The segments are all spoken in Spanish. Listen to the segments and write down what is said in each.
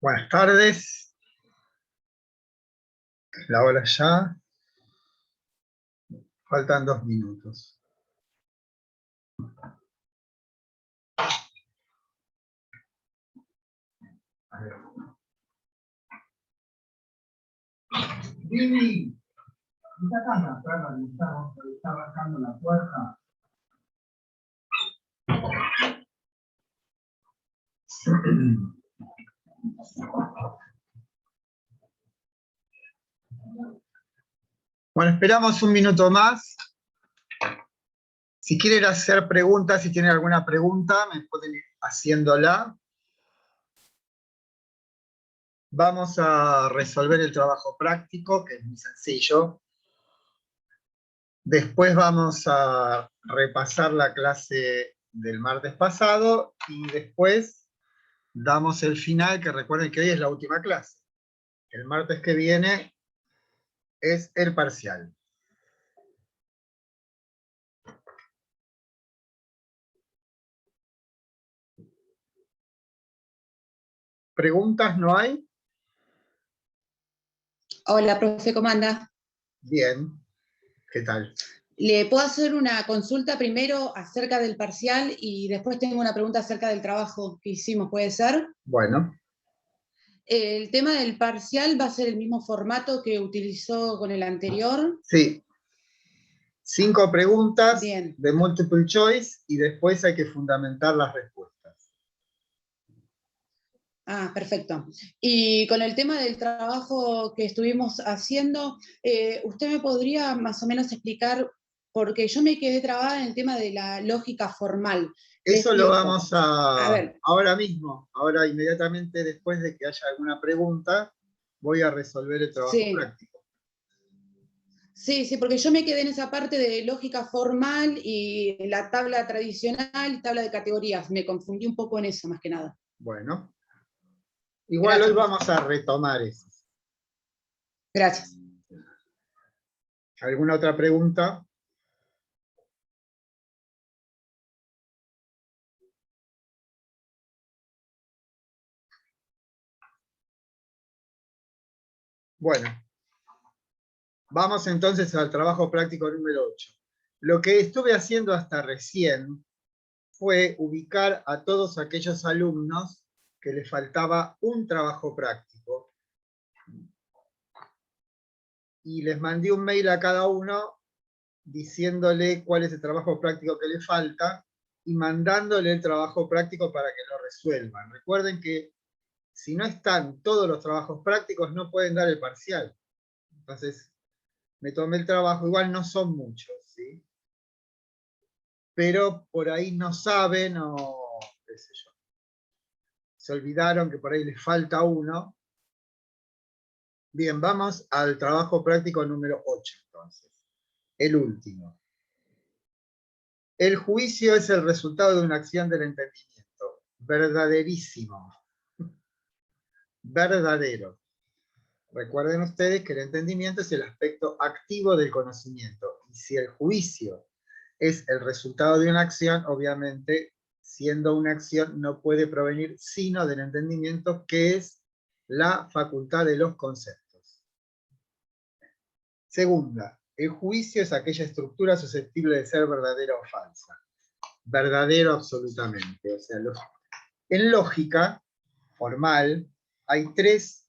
Buenas tardes. La hora ya. Faltan 2 minutos. A ver. Vivi, ¿está acá en la perra que está bajando la puerta? Bueno, esperamos un minuto más. Si quieren hacer preguntas, si tienen alguna pregunta, me pueden ir haciéndola. Vamos a resolver el trabajo práctico, que es muy sencillo. Después vamos a repasar la clase del martes pasado y después damos el final, que recuerden que hoy es la última clase. El martes que viene es el parcial. ¿Preguntas no hay? Hola, profe, ¿cómo anda? Bien. ¿Qué tal? ¿Le puedo hacer una consulta primero acerca del parcial y después tengo una pregunta acerca del trabajo que hicimos, ¿puede ser? Bueno. ¿El tema del parcial va a ser el mismo formato que utilizó con el anterior? Sí. 5 preguntas Bien. de multiple choice y después hay que fundamentar las respuestas. Ah, perfecto. Y con el tema del trabajo que estuvimos haciendo, ¿usted me podría más o menos explicar? Porque yo me quedé trabada en el tema de la lógica formal. Le Eso lo explico. vamos A ver. ahora mismo, ahora inmediatamente después de que haya alguna pregunta, voy a resolver el trabajo Sí. práctico. Sí, sí, porque yo me quedé en esa parte de lógica formal y la tabla tradicional y tabla de categorías. Me confundí un poco en eso, más que nada. Bueno. Igual hoy Gracias, profe. vamos a retomar eso. Gracias. ¿Alguna otra pregunta? Bueno. Vamos entonces al trabajo práctico número 8. Lo que estuve haciendo hasta recién fue ubicar a todos aquellos alumnos que les faltaba un trabajo práctico. Y les mandé un mail a cada uno diciéndole cuál es el trabajo práctico que le falta y mandándole el trabajo práctico para que lo resuelvan. Recuerden que si no están todos los trabajos prácticos no pueden dar el parcial. Entonces, me tomé el trabajo, igual no son muchos, ¿sí? Pero por ahí no saben o qué sé yo. Se olvidaron que por ahí les falta uno. Bien, vamos al trabajo práctico número 8 entonces. El último. El juicio es el resultado de una acción del entendimiento. Verdaderísimo. Verdadero. Recuerden ustedes que el entendimiento es el aspecto activo del conocimiento. Y si el juicio es el resultado de una acción, obviamente, siendo una acción, no puede provenir sino del entendimiento, que es la facultad de los conceptos. Segunda, el juicio es aquella estructura susceptible de ser verdadera o falsa. Verdadero absolutamente. O sea, en lógica formal hay tres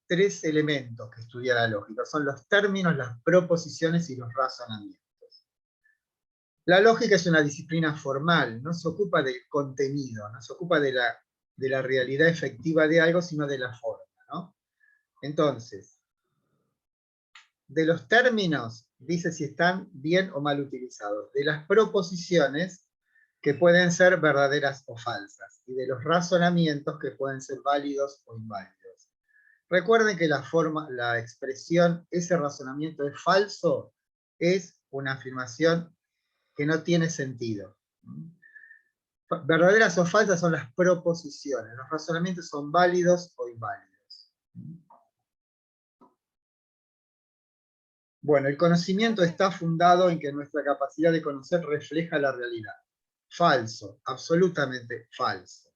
elementos que estudia la lógica. Son los términos, las proposiciones y los razonamientos. La lógica es una disciplina formal, no se ocupa del contenido, no se ocupa de la realidad efectiva de algo, sino de la forma, ¿no? Entonces, de los términos, dice si están bien o mal utilizados. De las proposiciones, que pueden ser verdaderas o falsas. Y de los razonamientos, que pueden ser válidos o inválidos. Recuerden que la expresión, ese razonamiento es falso, es una afirmación que no tiene sentido. Verdaderas o falsas son las proposiciones, los razonamientos son válidos o inválidos. Bueno, el conocimiento está fundado en que nuestra capacidad de conocer refleja la realidad. Falso, absolutamente falso.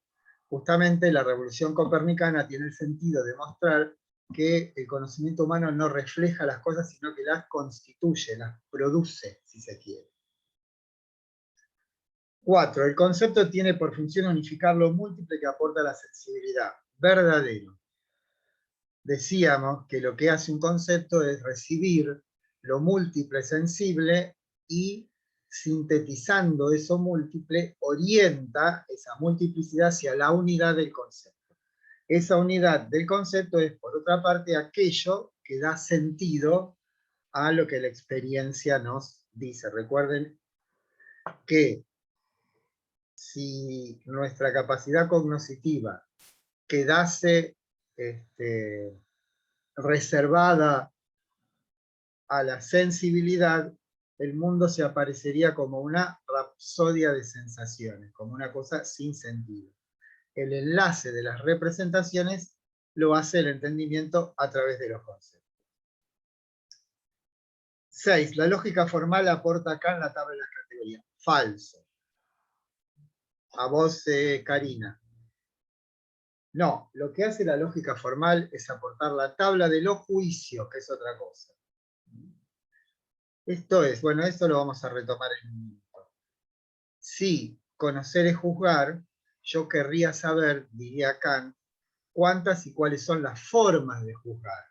justamente la revolución copernicana tiene el sentido de mostrar que el conocimiento humano no refleja las cosas, sino que las constituye, las produce, si se quiere. 4. El concepto tiene por función unificar lo múltiple que aporta la sensibilidad. Verdadero. Decíamos que lo que hace un concepto es recibir lo múltiple sensible y, sintetizando eso múltiple, orienta esa multiplicidad hacia la unidad del concepto. Esa unidad del concepto es, por otra parte, aquello que da sentido a lo que la experiencia nos dice. Recuerden que si nuestra capacidad cognoscitiva quedase reservada a la sensibilidad, el mundo se aparecería como una rapsodia de sensaciones, como una cosa sin sentido. El enlace de las representaciones lo hace el entendimiento a través de los conceptos. 6. La lógica formal aporta acá en la tabla de las categorías. Falso. A vos, Karina. No, lo que hace la lógica formal es aportar la tabla de los juicios, que es otra cosa. Esto es, bueno, esto lo vamos a retomar en un minuto. Si conocer es juzgar, yo querría saber, diría Kant, cuántas y cuáles son las formas de juzgar.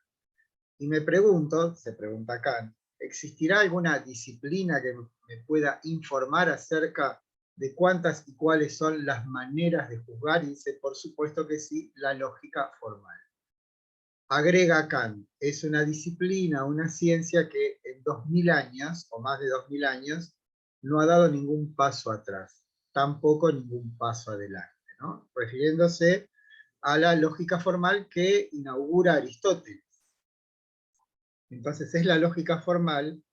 Y me pregunto, se pregunta Kant, ¿existirá alguna disciplina que me pueda informar acerca de cuántas y cuáles son las maneras de juzgar? Y dice, por supuesto que sí, la lógica formal. Agrega Kant, es una disciplina, una ciencia que en 2000 años, o más de 2000 años, no ha dado ningún paso atrás, tampoco ningún paso adelante, ¿no? Refiriéndose a la lógica formal que inaugura Aristóteles. Entonces es la lógica formal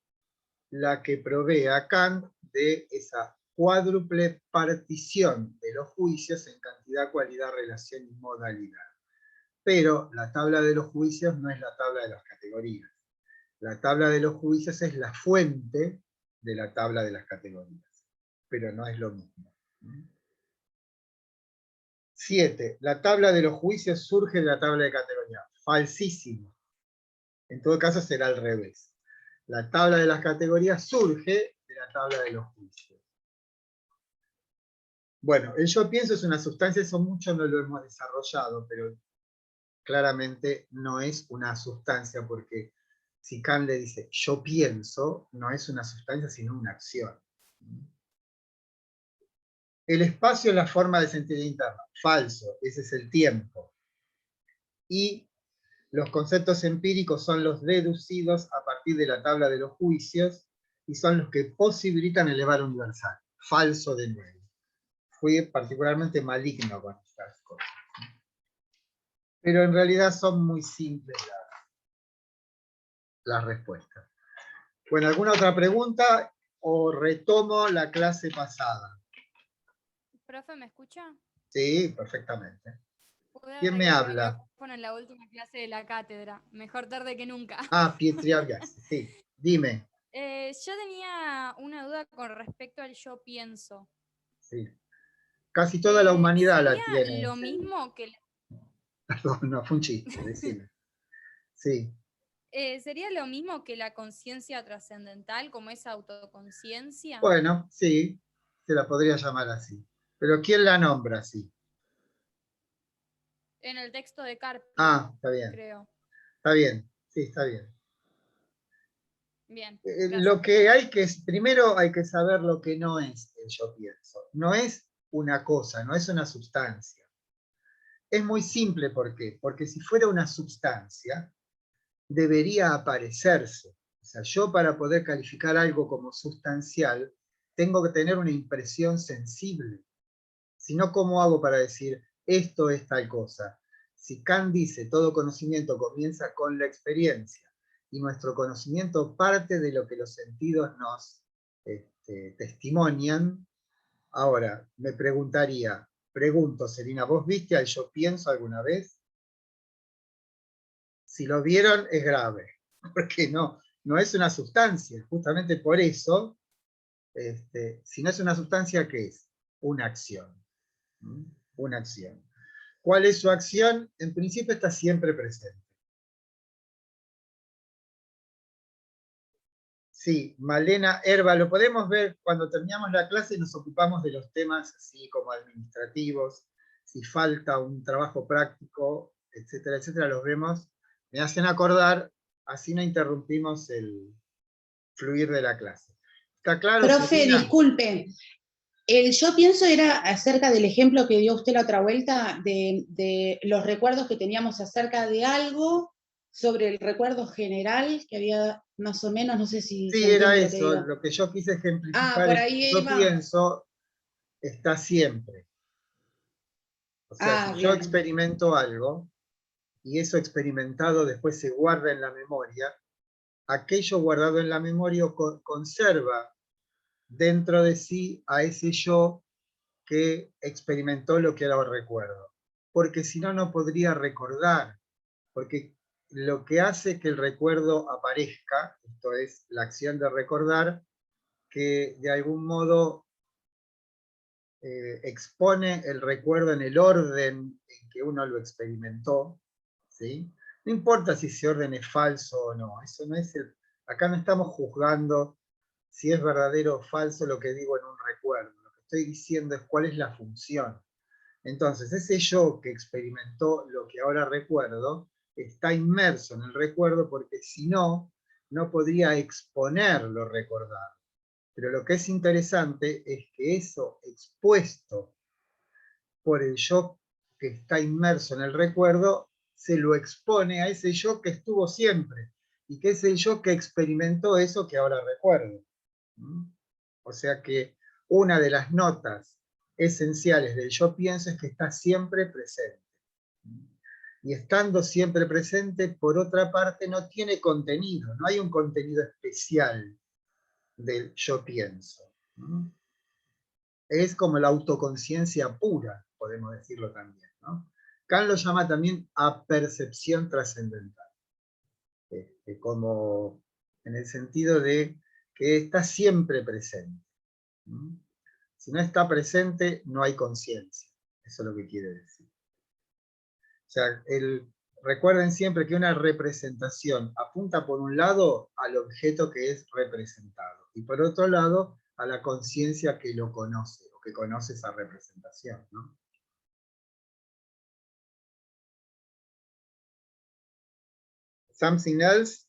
la que provee a Kant de esa cuádruple partición de los juicios en cantidad, cualidad, relación y modalidad. Pero la tabla de los juicios no es la tabla de las categorías. La tabla de los juicios es la fuente de la tabla de las categorías, pero no es lo mismo. 7. La tabla de los juicios surge de la tabla de categorías. Falsísimo. En todo caso será al revés. La tabla de las categorías surge de la tabla de los juicios. Bueno, el yo pienso es una sustancia, eso mucho no lo hemos desarrollado, pero claramente no es una sustancia, porque si Kant le dice yo pienso, no es una sustancia sino una acción. El espacio es la forma de sentido interno. Falso, ese es el tiempo. Y los conceptos empíricos son los deducidos a partir de la tabla de los juicios y son los que posibilitan elevar universal. Falso de nuevo. Fui particularmente maligno con estas cosas. Pero en realidad son muy simples las respuestas. Bueno, ¿alguna otra pregunta o retomo la clase pasada? Profe, ¿me escucha? Sí, perfectamente. Pude ¿Quién me arreglar el habla? micrófono en la última clase de la cátedra. Mejor tarde que nunca. Ah, Pietri Aviasi, sí. Dime. Yo tenía una duda con respecto al yo pienso. Sí. Casi toda la humanidad la ¿Sería tiene. lo mismo que Perdón, no, fue un chiste, decime. Sí. ¿sería lo mismo que la conciencia trascendental, como esa autoconciencia? Bueno, sí, se la podría llamar así. Pero ¿quién la nombra así? En el texto de Carpio, Ah, está bien. creo. Está bien, sí, está bien. Bien, Lo gracias. que hay que, primero hay que saber lo que no es el yo pienso. No es una cosa, no es una sustancia. Es muy simple, ¿por qué? Porque si fuera una sustancia, debería aparecerse. O sea, yo para poder calificar algo como sustancial, tengo que tener una impresión sensible. Si no, ¿cómo hago para decir esto es tal cosa? Si Kant dice todo conocimiento comienza con la experiencia y nuestro conocimiento parte de lo que los sentidos nos testimonian, ahora me pregunto, Selina, ¿vos viste al yo pienso alguna vez? Si lo vieron es grave, porque no es una sustancia, justamente por eso, si no es una sustancia, ¿qué es? Una acción. Una acción. ¿Cuál es su acción? En principio está siempre presente. Sí, Malena Herba, lo podemos ver cuando terminamos la clase y nos ocupamos de los temas así como administrativos, si falta un trabajo práctico, etcétera, etcétera, los vemos, me hacen acordar, así no interrumpimos el fluir de la clase. ¿Está claro, Profe, Silvina? disculpe, yo pienso era acerca del ejemplo que dio usted la otra vuelta de los recuerdos que teníamos acerca de algo sobre el recuerdo general que había más o menos, no sé si se Sí, era entiende lo que eso, digo. lo que yo quise Ah, ejemplificar por es que ahí yo iba. pienso, está siempre. O sea, si Ah, yo bien. experimento algo, y eso experimentado después se guarda en la memoria, aquello guardado en la memoria conserva dentro de sí a ese yo que experimentó lo que ahora recuerdo. Porque si no, no podría recordar. Porque lo que hace que el recuerdo aparezca, esto es la acción de recordar, que de algún modo expone el recuerdo en el orden en que uno lo experimentó, ¿sí? No importa si ese orden es falso o no, eso no es acá no estamos juzgando si es verdadero o falso lo que digo en un recuerdo, lo que estoy diciendo es cuál es la función. Entonces, ese yo que experimentó lo que ahora recuerdo, está inmerso en el recuerdo porque si no, no podría exponer lo recordado. Pero lo que es interesante es que eso expuesto por el yo que está inmerso en el recuerdo, se lo expone a ese yo que estuvo siempre y que es el yo que experimentó eso que ahora recuerdo. O sea que una de las notas esenciales del yo pienso es que está siempre presente. Y estando siempre presente, por otra parte, no tiene contenido, no hay un contenido especial del yo pienso. Es como la autoconciencia pura, podemos decirlo también, ¿no? Kant lo llama también apercepción trascendental, como en el sentido de que está siempre presente. Si no está presente, no hay conciencia. Eso es lo que quiere decir. O sea, recuerden siempre que una representación apunta por un lado al objeto que es representado y por otro lado a la conciencia que lo conoce o que conoce esa representación, ¿no? Something else?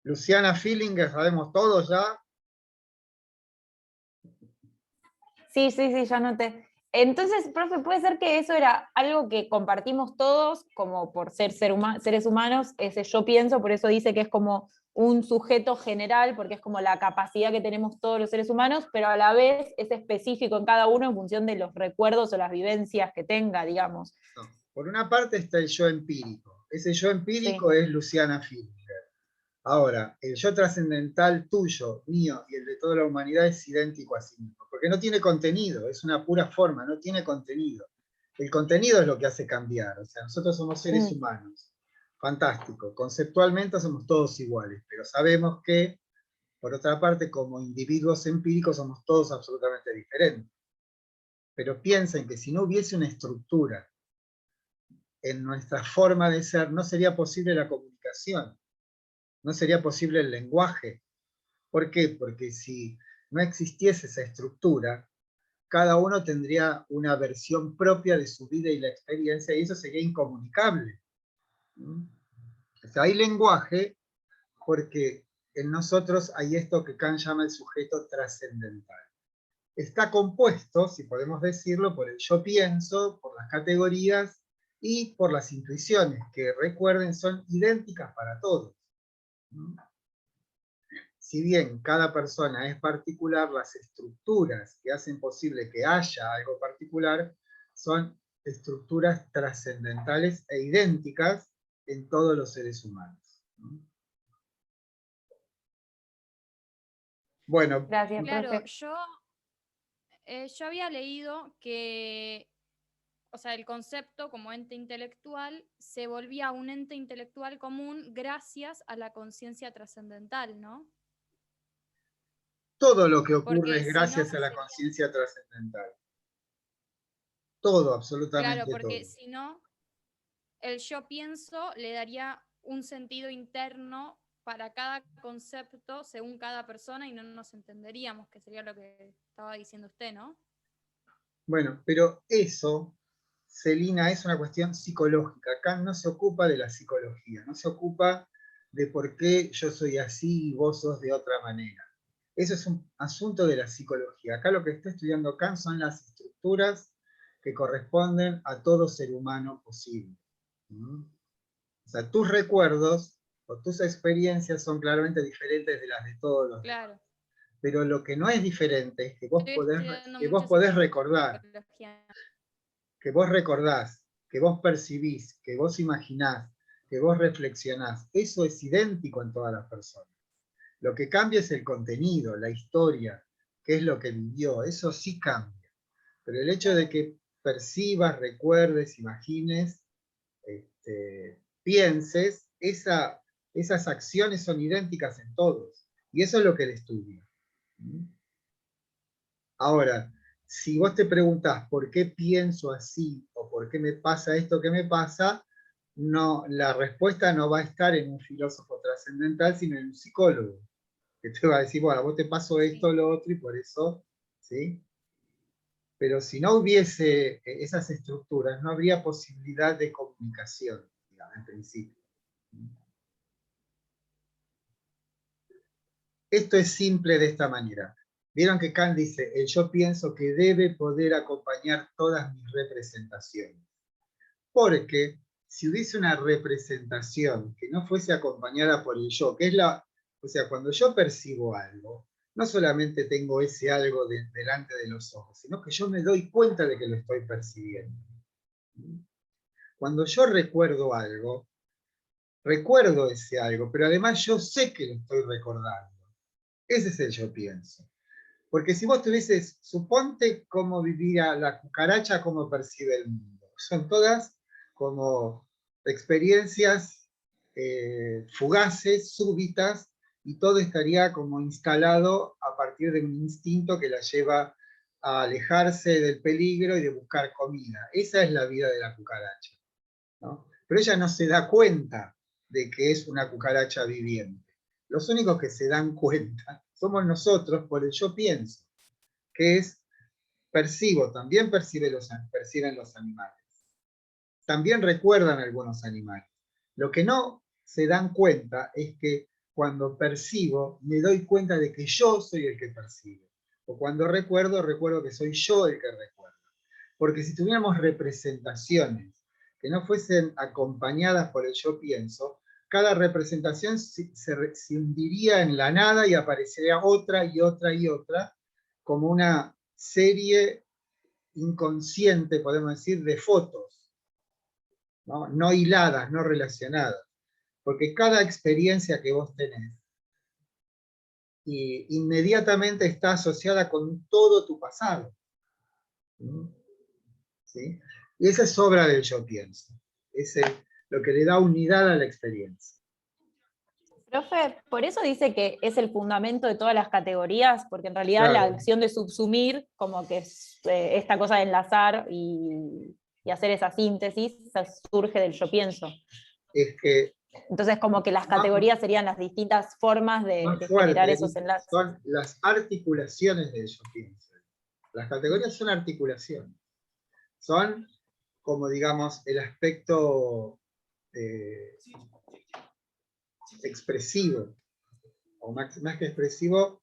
Luciana Feeling, que sabemos todos ya. Sí, sí, sí, ya noté. Entonces, profe, ¿puede ser que eso era algo que compartimos todos, como por seres humanos, ese yo pienso, por eso dice que es como un sujeto general, porque es como la capacidad que tenemos todos los seres humanos, pero a la vez es específico en cada uno en función de los recuerdos o las vivencias que tenga, digamos? No. Por una parte está el yo empírico. Ese yo empírico Sí. es Luciana Feeling. Ahora, el yo trascendental tuyo, mío y el de toda la humanidad es idéntico a sí mismo, porque no tiene contenido, es una pura forma, no tiene contenido. El contenido es lo que hace cambiar, o sea, nosotros somos seres humanos, fantástico, conceptualmente somos todos iguales, pero sabemos que, por otra parte, como individuos empíricos somos todos absolutamente diferentes. Pero piensen que si no hubiese una estructura en nuestra forma de ser, no sería posible la comunicación, no sería posible el lenguaje. ¿Por qué? Porque si no existiese esa estructura, cada uno tendría una versión propia de su vida y la experiencia, y eso sería incomunicable. O sea, hay lenguaje porque en nosotros hay esto que Kant llama el sujeto trascendental. Está compuesto, si podemos decirlo, por el yo pienso, por las categorías y por las intuiciones, que recuerden son idénticas para todos. Si bien cada persona es particular, las estructuras que hacen posible que haya algo particular son estructuras trascendentales e idénticas en todos los seres humanos. Bueno, Gracias, Claro, profe. yo había leído que o sea, el concepto como ente intelectual se volvía un ente intelectual común gracias a la conciencia trascendental, ¿no? Todo lo que ocurre Porque es si no, gracias a la sería, conciencia trascendental. Todo, claro, absolutamente porque todo. si no, el yo pienso le daría un sentido interno para cada concepto según cada persona y no nos entenderíamos, que sería lo que estaba diciendo usted, ¿no? Bueno, pero eso, Celina, es una cuestión psicológica. Kant no se ocupa de la psicología, no se ocupa de por qué yo soy así y vos sos de otra manera. Eso es un asunto de la psicología. Acá lo que está estudiando Kant son las estructuras que corresponden a todo ser humano posible. ¿Mm? O sea, tus recuerdos o tus experiencias son claramente diferentes de las de todos los demás. Claro. Pero lo que no es diferente es Estoy estudiando que vos mucho podés recordar, psicología. que vos recordás, que vos percibís, que vos imaginás, que vos reflexionás. Eso es idéntico en todas las personas. Lo que cambia es el contenido, la historia, qué es lo que vivió. Eso sí cambia. Pero el hecho de que percibas, recuerdes, imagines, pienses, esas acciones son idénticas en todos. Y eso es lo que él estudia. Ahora, si vos te preguntás por qué pienso así o por qué me pasa esto que me pasa, no, la respuesta no va a estar en un filósofo trascendental, sino en un psicólogo, que te va a decir, bueno, a vos te pasó esto, lo otro, y por eso, ¿sí? Pero si no hubiese esas estructuras, no habría posibilidad de comunicación, digamos, en principio. Esto es simple de esta manera. Vieron que Kant dice, el yo pienso que debe poder acompañar todas mis representaciones. Porque si hubiese una representación que no fuese acompañada por el yo, que es o sea, cuando yo percibo algo, no solamente tengo ese algo delante de los ojos, sino que yo me doy cuenta de que lo estoy percibiendo. Cuando yo recuerdo algo, recuerdo ese algo, pero además yo sé que lo estoy recordando. Ese es el yo pienso. Porque si vos tuvieses, suponte cómo vivía la cucaracha, cómo percibe el mundo. Son todas como experiencias fugaces, súbitas, y todo estaría como instalado a partir de un instinto que la lleva a alejarse del peligro y de buscar comida. Esa es la vida de la cucaracha, ¿no? Pero ella no se da cuenta de que es una cucaracha viviente. Los únicos que se dan cuenta somos nosotros por el yo pienso, que es percibo, también perciben los animales. También recuerdan algunos animales. Lo que no se dan cuenta es que cuando percibo, me doy cuenta de que yo soy el que percibe. O cuando recuerdo, recuerdo que soy yo el que recuerda. Porque si tuviéramos representaciones que no fuesen acompañadas por el yo pienso, cada representación se hundiría en la nada y aparecería otra y otra y otra, como una serie inconsciente, podemos decir, de fotos, ¿no? No hiladas, no relacionadas. Porque cada experiencia que vos tenés inmediatamente está asociada con todo tu pasado. ¿Sí? Y esa es obra del yo pienso. Es lo que le da unidad a la experiencia. Profe, por eso dice que es el fundamento de todas las categorías, porque en realidad la Claro. acción de subsumir, como que es esta cosa de enlazar y hacer esa síntesis, surge del yo pienso. Es que Entonces, como que las categorías serían las distintas formas de más generar fuerte esos enlaces. son las articulaciones del yo pienso. Las categorías son articulaciones. Son, como digamos, el aspecto expresivo, o más que expresivo,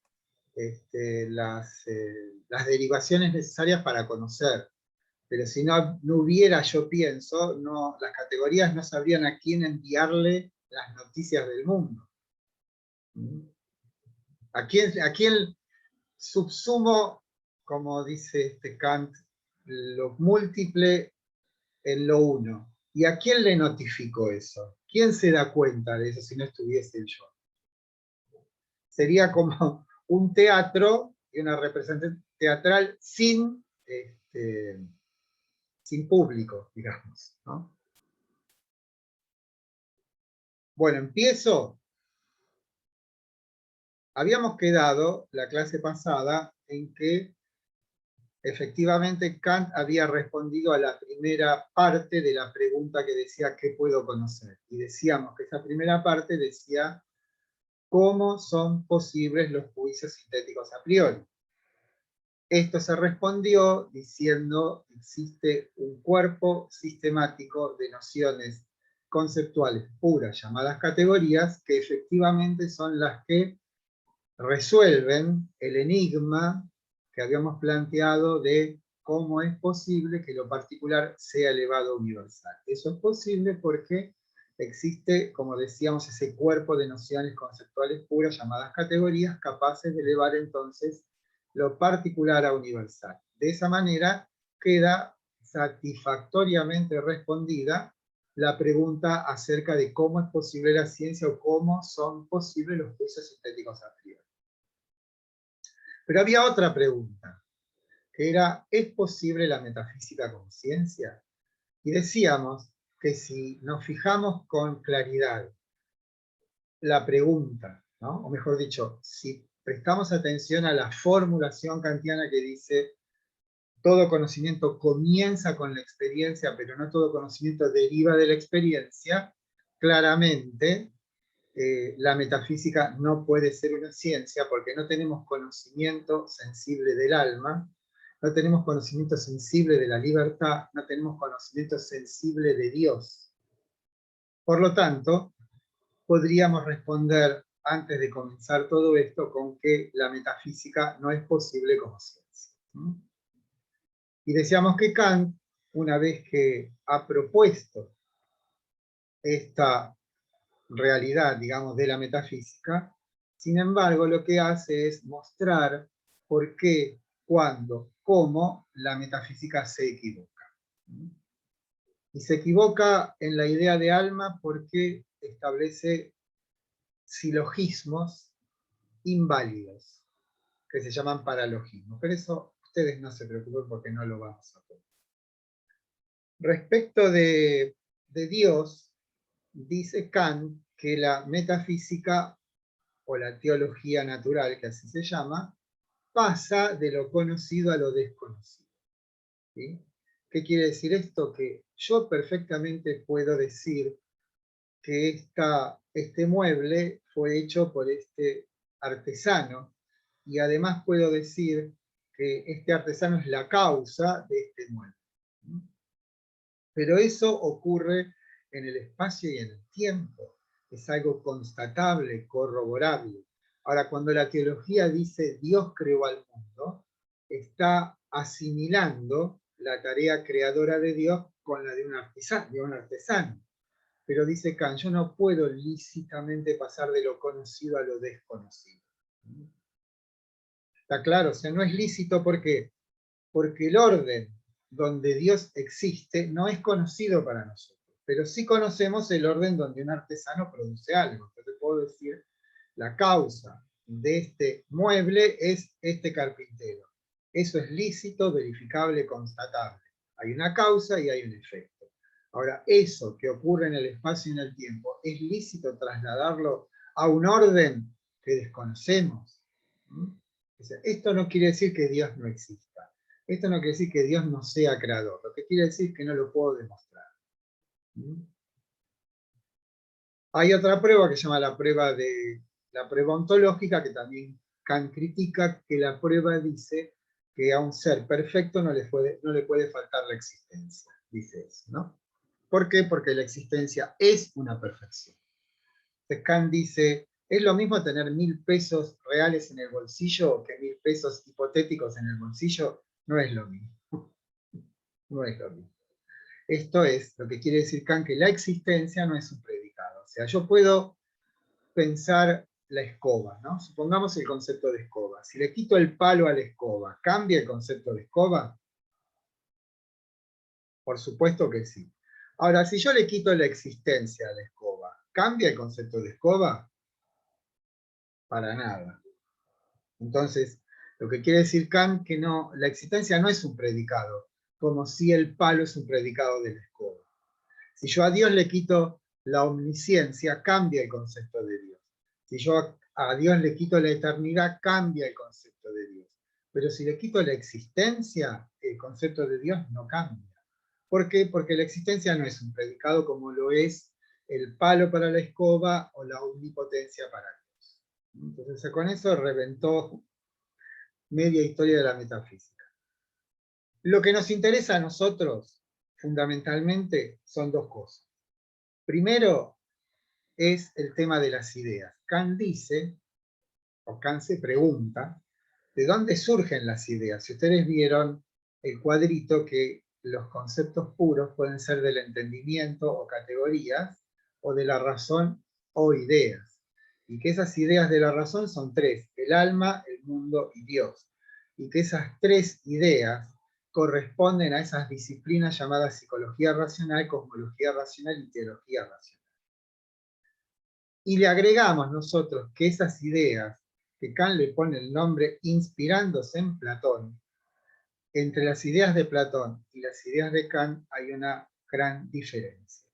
las derivaciones necesarias para conocer. Pero si no hubiera yo pienso, las categorías no sabrían a quién enviarle las noticias del mundo. ¿A quién subsumo, como dice Kant, lo múltiple en lo uno? ¿Y a quién le notifico eso? ¿Quién se da cuenta de eso si no estuviese el yo? Sería como un teatro y una representación teatral sin sin público, digamos, ¿no? Bueno, empiezo. Habíamos quedado la clase pasada en que efectivamente Kant había respondido a la primera parte de la pregunta que decía ¿qué puedo conocer? Y decíamos que esa primera parte decía ¿cómo son posibles los juicios sintéticos a priori? Esto se respondió diciendo existe un cuerpo sistemático de nociones conceptuales puras llamadas categorías que efectivamente son las que resuelven el enigma que habíamos planteado de cómo es posible que lo particular sea elevado a universal. Eso es posible porque existe, como decíamos, ese cuerpo de nociones conceptuales puras llamadas categorías capaces de elevar entonces lo particular a universal. De esa manera queda satisfactoriamente respondida la pregunta acerca de cómo es posible la ciencia o cómo son posibles los juicios sintéticos a priori. Pero había otra pregunta, que era, ¿es posible la metafísica como ciencia? Y decíamos que si nos fijamos con claridad la pregunta, ¿no? O mejor dicho, si prestamos atención a la formulación kantiana que dice todo conocimiento comienza con la experiencia, pero no todo conocimiento deriva de la experiencia, claramente la metafísica no puede ser una ciencia porque no tenemos conocimiento sensible del alma, no tenemos conocimiento sensible de la libertad, no tenemos conocimiento sensible de Dios. Por lo tanto, podríamos responder antes de comenzar todo esto con que la metafísica no es posible como ciencia. Y decíamos que Kant, una vez que ha propuesto esta realidad, digamos, de la metafísica, sin embargo, lo que hace es mostrar por qué, cuándo, cómo la metafísica se equivoca. Y se equivoca en la idea de alma porque establece silogismos inválidos, que se llaman paralogismos. Pero eso ustedes no se preocupen porque no lo vamos a hacer. Respecto de Dios, dice Kant que la metafísica o la teología natural, que así se llama, pasa de lo conocido a lo desconocido. ¿Sí? ¿Qué quiere decir esto? Que yo perfectamente puedo decir que este mueble fue hecho por este artesano, y además puedo decir que este artesano es la causa de este mueble. Pero eso ocurre en el espacio y en el tiempo. Es algo constatable, corroborable. Ahora, cuando la teología dice Dios creó al mundo, está asimilando la tarea creadora de Dios con la de un artesano. Pero dice Kant, yo no puedo lícitamente pasar de lo conocido a lo desconocido. ¿Está claro? O sea, no es lícito, ¿por qué? Porque el orden donde Dios existe no es conocido para nosotros, pero sí conocemos el orden donde un artesano produce algo. Entonces puedo decir, la causa de este mueble es este carpintero. Eso es lícito, verificable, constatable. Hay una causa y hay un efecto. Ahora, eso que ocurre en el espacio y en el tiempo, ¿es lícito trasladarlo a un orden que desconocemos? O sea, esto no quiere decir que Dios no exista. Esto no quiere decir que Dios no sea creador. Lo que quiere decir es que no lo puedo demostrar. Hay otra prueba que se llama la prueba ontológica, que también Kant critica, que la prueba dice que a un ser perfecto no le puede faltar la existencia. Dice eso, ¿no? ¿Por qué? Porque la existencia es una perfección. Entonces Kant dice, ¿es lo mismo tener 1000 pesos reales en el bolsillo que 1000 pesos hipotéticos en el bolsillo? No es lo mismo. No es lo mismo. Esto es lo que quiere decir Kant, que la existencia no es un predicado. O sea, yo puedo pensar la escoba, ¿no? Supongamos el concepto de escoba. Si le quito el palo a la escoba, ¿cambia el concepto de escoba? Por supuesto que sí. Ahora, si yo le quito la existencia a la escoba, ¿cambia el concepto de escoba? Para nada. Entonces, lo que quiere decir Kant que no, la existencia no es un predicado. como si el palo es un predicado de la escoba. Si yo a Dios le quito la omnisciencia, cambia el concepto de Dios. Si yo a Dios le quito la eternidad, cambia el concepto de Dios. Pero si le quito la existencia, el concepto de Dios no cambia. ¿Por qué? Porque la existencia no es un predicado como lo es el palo para la escoba o la omnipotencia para Dios. Entonces con eso reventó media historia de la metafísica. Lo que nos interesa a nosotros, fundamentalmente, son dos cosas. Primero, es el tema de las ideas. Kant dice, o Kant se pregunta, ¿de dónde surgen las ideas? Si ustedes vieron el cuadrito, que los conceptos puros pueden ser del entendimiento o categorías, o de la razón o ideas. Y que esas ideas de la razón son tres: el alma, el mundo y Dios. Y que esas tres ideas corresponden a esas disciplinas llamadas psicología racional, cosmología racional y teología racional. Y le agregamos nosotros que esas ideas, que Kant le pone el nombre inspirándose en Platón, entre las ideas de Platón y las ideas de Kant hay una gran diferencia.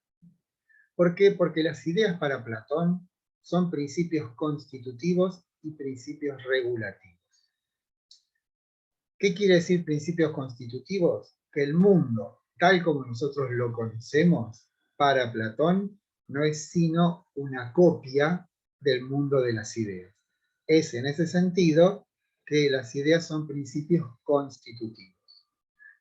¿Por qué? Porque las ideas para Platón son principios constitutivos y principios regulativos. ¿Qué quiere decir principios constitutivos? Que el mundo, tal como nosotros lo conocemos, para Platón, no es sino una copia del mundo de las ideas. Es en ese sentido que las ideas son principios constitutivos.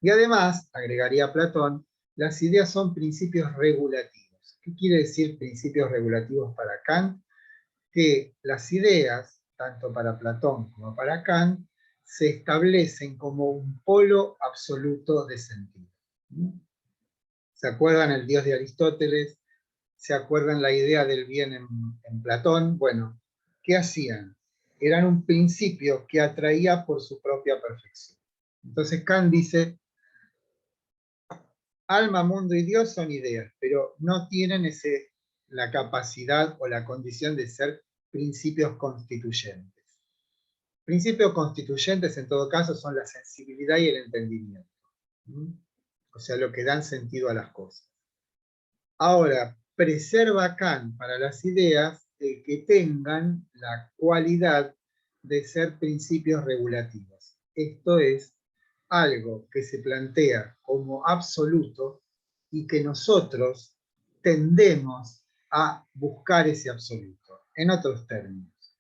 Y además, agregaría Platón, las ideas son principios regulativos. ¿Qué quiere decir principios regulativos para Kant? Que las ideas, tanto para Platón como para Kant, se establecen como un polo absoluto de sentido. ¿Se acuerdan el Dios de Aristóteles? ¿Se acuerdan la idea del bien en Platón? Bueno, ¿qué hacían? Eran un principio que atraía por su propia perfección. Entonces Kant dice, alma, mundo y Dios son ideas, pero no tienen la capacidad o la condición de ser principios constituyentes. Principios constituyentes, en todo caso, son la sensibilidad y el entendimiento. O sea, lo que dan sentido a las cosas. Ahora, preserva Kant para las ideas que tengan la cualidad de ser principios regulativos. Esto es algo que se plantea como absoluto y que nosotros tendemos a buscar ese absoluto. En otros términos,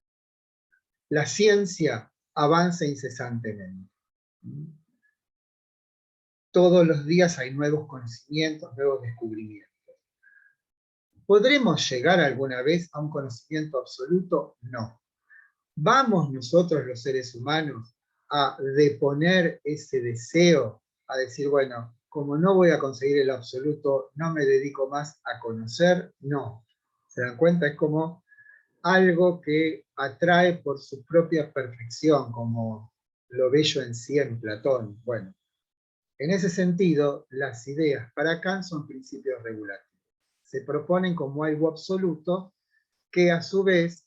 la ciencia avanza incesantemente. Todos los días hay nuevos conocimientos, nuevos descubrimientos. ¿Podremos llegar alguna vez a un conocimiento absoluto? No. ¿Vamos nosotros los seres humanos a deponer ese deseo, a decir, bueno, como no voy a conseguir el absoluto, no me dedico más a conocer? No. ¿Se dan cuenta? Es como algo que atrae por su propia perfección, como lo bello en sí en Platón. Bueno, en ese sentido, las ideas para Kant son principios regulativos. Se proponen como algo absoluto que a su vez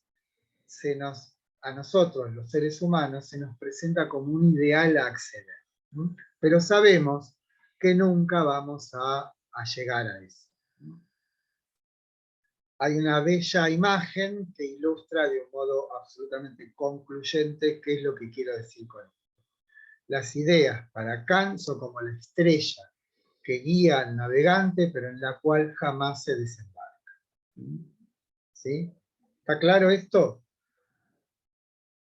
a nosotros, los seres humanos, se nos presenta como un ideal a acceder. Pero sabemos que nunca vamos a llegar a eso. Hay una bella imagen que ilustra de un modo absolutamente concluyente qué es lo que quiero decir con esto. Las ideas para Kant son como la estrella que guía al navegante, pero en la cual jamás se desembarca. ¿Sí? ¿Está claro esto?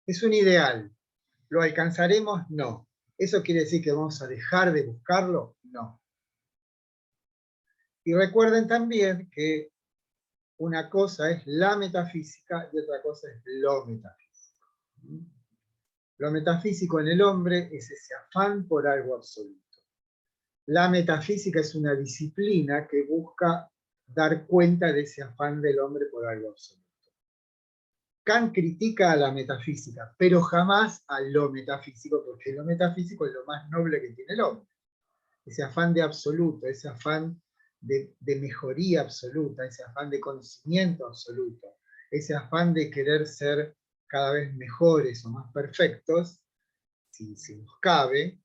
Es un ideal. ¿Lo alcanzaremos? No. ¿Eso quiere decir que vamos a dejar de buscarlo? No. Y recuerden también que una cosa es la metafísica y otra cosa es lo metafísico. Lo metafísico en el hombre es ese afán por algo absoluto. La metafísica es una disciplina que busca dar cuenta de ese afán del hombre por algo absoluto. Kant critica a la metafísica, pero jamás a lo metafísico, porque lo metafísico es lo más noble que tiene el hombre. Ese afán de absoluto, ese afán de mejoría absoluta, ese afán de conocimiento absoluto, ese afán de querer ser cada vez mejores o más perfectos, si nos cabe,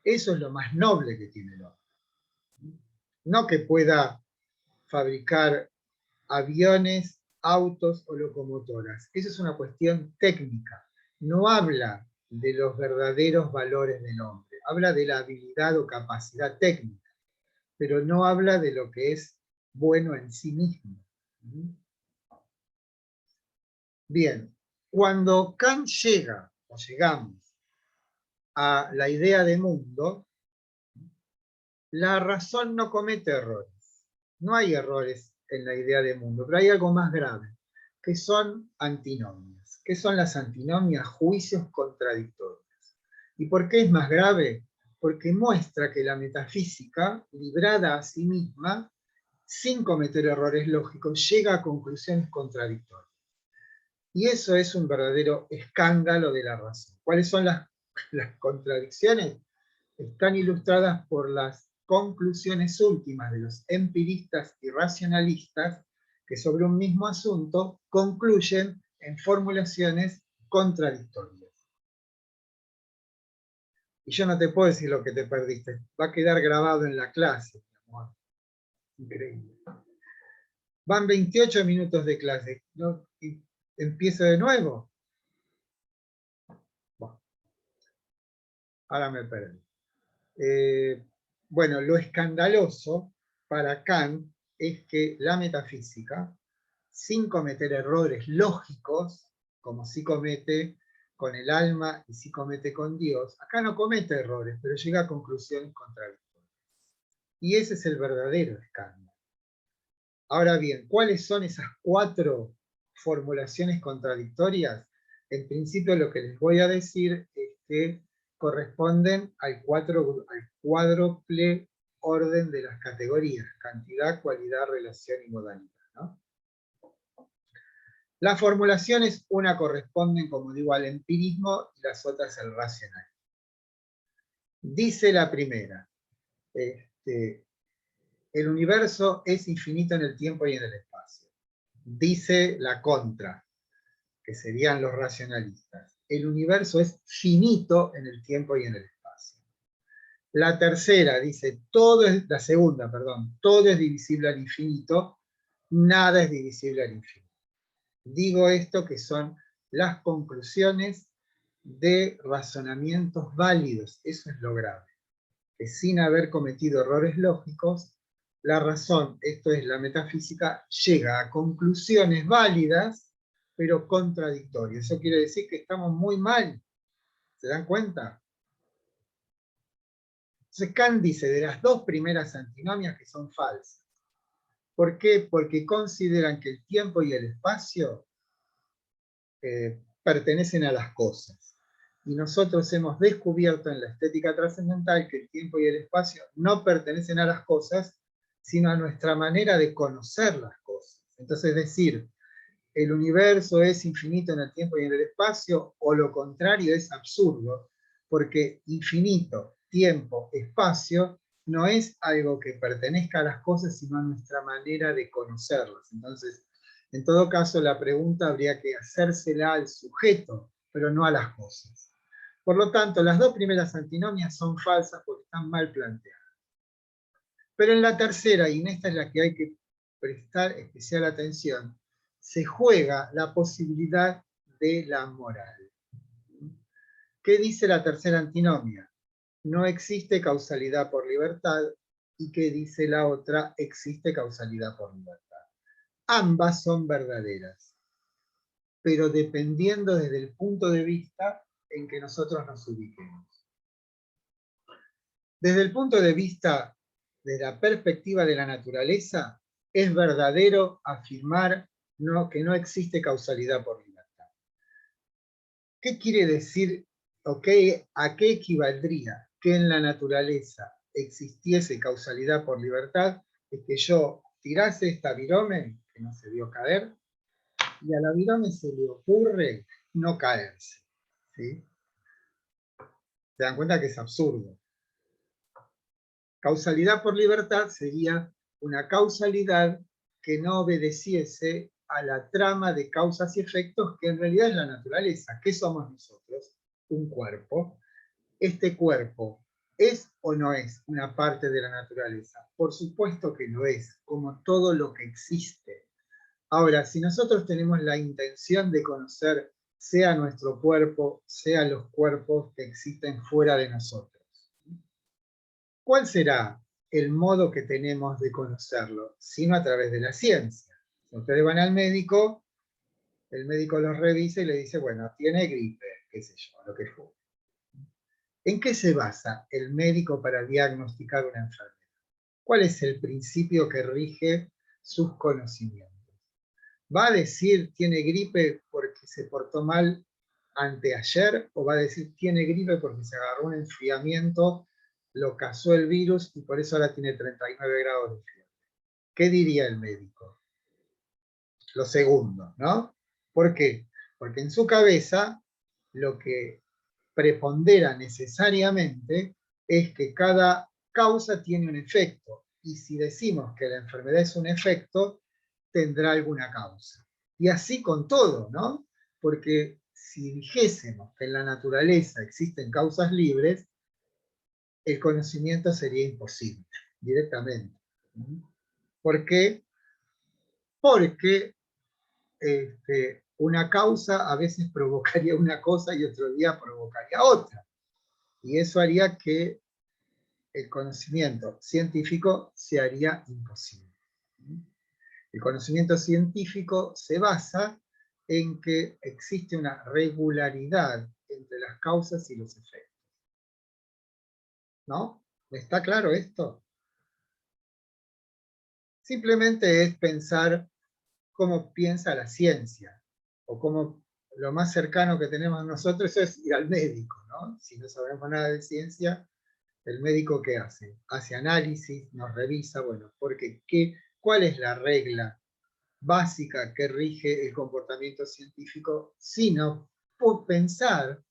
Eso es lo más noble que tiene el hombre. No que pueda fabricar aviones, autos o locomotoras. Eso es una cuestión técnica. No habla de los verdaderos valores del hombre. Habla de la habilidad o capacidad técnica, pero no habla de lo que es bueno en sí mismo. Bien, cuando Kant llega, o llegamos, a la idea de mundo, la razón no comete errores. No hay errores en la idea de mundo, pero hay algo más grave, que son antinomias. ¿Qué son las antinomias? Juicios contradictorios. ¿Y por qué es más grave? Porque muestra que la metafísica, librada a sí misma, sin cometer errores lógicos, llega a conclusiones contradictorias. Y eso es un verdadero escándalo de la razón. ¿Cuáles son las contradicciones? Están ilustradas por las conclusiones últimas de los empiristas y racionalistas que sobre un mismo asunto concluyen en formulaciones contradictorias. Y yo no te puedo decir lo que te perdiste, va a quedar grabado en la clase. Increíble. Van 28 minutos de clase, ¿no? Y empiezo de nuevo. Bueno, ahora me perdí. Bueno, lo escandaloso para Kant es que la metafísica, sin cometer errores lógicos, como sí comete con el alma y sí comete con Dios, acá no comete errores, pero llega a conclusiones contradictorias. Y ese es el verdadero escándalo. Ahora bien, ¿cuáles son esas 4 formulaciones contradictorias? En principio lo que les voy a decir es que corresponden al cuádruple orden de las categorías: cantidad, cualidad, relación y modalidad, ¿no? Las formulaciones, una corresponden, como digo, al empirismo y las otras al racional. Dice la primera, el universo es infinito en el tiempo y en el espacio. Dice la contra, que serían los racionalistas, el universo es finito en el tiempo y en el espacio. La tercera dice, la segunda, perdón, todo es divisible al infinito, nada es divisible al infinito. Digo esto que son las conclusiones de razonamientos válidos, eso es lo grave, que sin haber cometido errores lógicos, la razón, esto es la metafísica, llega a conclusiones válidas, pero contradictorias. Eso quiere decir que estamos muy mal. ¿Se dan cuenta? Entonces Kant dice de las 2 primeras antinomias que son falsas. ¿Por qué? Porque consideran que el tiempo y el espacio pertenecen a las cosas. Y nosotros hemos descubierto en la estética trascendental que el tiempo y el espacio no pertenecen a las cosas, sino a nuestra manera de conocer las cosas. Entonces, decir, el universo es infinito en el tiempo y en el espacio, o lo contrario, es absurdo, porque infinito, tiempo, espacio, no es algo que pertenezca a las cosas, sino a nuestra manera de conocerlas. Entonces, en todo caso, la pregunta habría que hacérsela al sujeto, pero no a las cosas. Por lo tanto, las 2 primeras antinomias son falsas porque están mal planteadas. Pero en la tercera, y en esta es la que hay que prestar especial atención, se juega la posibilidad de la moral. ¿Qué dice la tercera antinomia? No existe causalidad por libertad, y ¿qué dice la otra? Existe causalidad por libertad. Ambas son verdaderas, pero dependiendo desde el punto de vista en que nosotros nos ubiquemos. Desde el punto de vista de la perspectiva de la naturaleza, es verdadero afirmar que no existe causalidad por libertad. ¿Qué quiere decir, o a qué equivaldría que en la naturaleza existiese causalidad por libertad? Es que yo tirase esta virome, que no se vio caer, y a la virome se le ocurre no caerse. ¿Sí? ¿Se dan cuenta que es absurdo? Causalidad por libertad sería una causalidad que no obedeciese a la trama de causas y efectos que en realidad es la naturaleza. ¿Qué somos nosotros? Un cuerpo. Este cuerpo ¿Es o no es una parte de la naturaleza? Por supuesto que lo es, como todo lo que existe. Ahora, si nosotros tenemos la intención de conocer, sea nuestro cuerpo, sea los cuerpos que existen fuera de nosotros, ¿cuál será el modo que tenemos de conocerlo? Sino a través de la ciencia. Si ustedes van al médico, el médico los revisa y le dice, bueno, tiene gripe, qué sé yo, lo que fue. ¿En qué se basa el médico para diagnosticar una enfermedad? ¿Cuál es el principio que rige sus conocimientos? ¿Va a decir tiene gripe porque se portó mal anteayer? ¿O va a decir tiene gripe porque se agarró un enfriamiento, lo cazó el virus y por eso ahora tiene 39 grados de fiebre? ¿Qué diría el médico? Lo segundo, ¿no? ¿Por qué? Porque en su cabeza lo que prepondera necesariamente es que cada causa tiene un efecto. Y si decimos que la enfermedad es un efecto, tendrá alguna causa. Y así con todo, ¿no? Porque si dijésemos que en la naturaleza existen causas libres, el conocimiento sería imposible, directamente. ¿Por qué? Porque una causa a veces provocaría una cosa y otro día provocaría otra. Y eso haría que el conocimiento científico se haría imposible. El conocimiento científico se basa en que existe una regularidad entre las causas y los efectos. ¿No? ¿Está claro esto? Simplemente es pensar cómo piensa la ciencia, o cómo lo más cercano que tenemos nosotros es ir al médico, ¿no? Si no sabemos nada de ciencia, ¿el médico qué hace? Hace análisis, nos revisa, bueno, porque ¿cuál es la regla básica que rige el comportamiento científico? Sino por pensar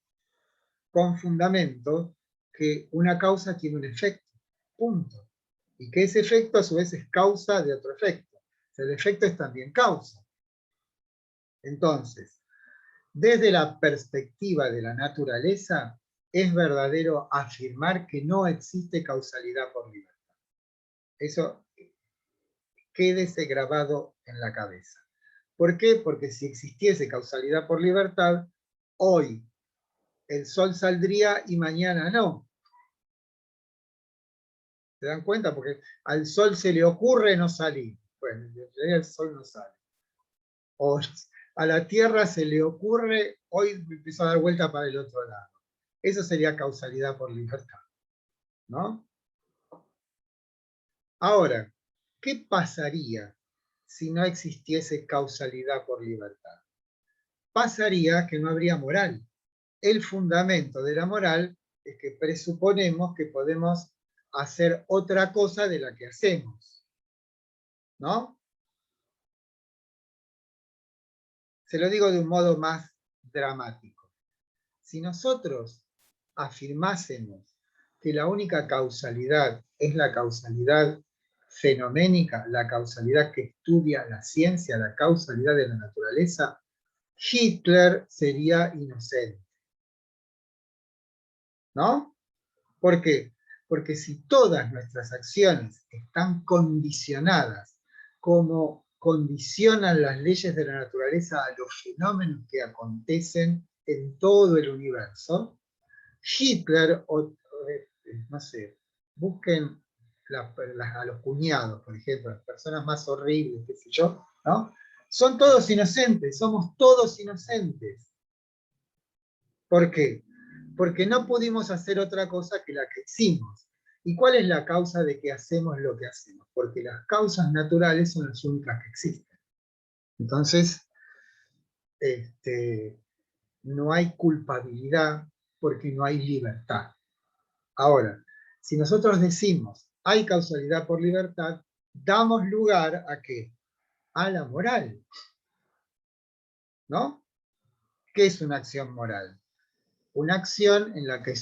con fundamento que una causa tiene un efecto, punto. Y que ese efecto a su vez es causa de otro efecto. O sea, el efecto es también causa. Entonces, desde la perspectiva de la naturaleza, es verdadero afirmar que no existe causalidad por libertad. Eso quédese grabado en la cabeza. ¿Por qué? Porque si existiese causalidad por libertad, hoy el sol saldría y mañana no. ¿Se dan cuenta? Porque al sol se le ocurre no salir. Bueno, en realidad el sol no sale. O a la Tierra se le ocurre, hoy empezó a dar vuelta para el otro lado. Eso sería causalidad por libertad, ¿no? Ahora, ¿qué pasaría si no existiese causalidad por libertad? Pasaría que no habría moral. El fundamento de la moral es que presuponemos que podemos hacer otra cosa de la que hacemos, ¿no? Se lo digo de un modo más dramático. Si nosotros afirmásemos que la única causalidad es la causalidad fenoménica, la causalidad que estudia la ciencia, la causalidad de la naturaleza, Hitler sería inocente. ¿No? ¿Por qué? Porque si todas nuestras acciones están condicionadas como condicionan las leyes de la naturaleza a los fenómenos que acontecen en todo el universo, Hitler, no sé, busquen a los cuñados, por ejemplo, las personas más horribles, qué sé yo, ¿no? Son todos inocentes, somos todos inocentes. ¿Por qué? Porque no pudimos hacer otra cosa que la que hicimos. ¿Y cuál es la causa de que hacemos lo que hacemos? Porque las causas naturales son las únicas que existen. Entonces, no hay culpabilidad porque no hay libertad. Ahora, si nosotros decimos hay causalidad por libertad, damos lugar a ¿qué? A la moral. ¿No? ¿Qué es una acción moral? Una acción en la que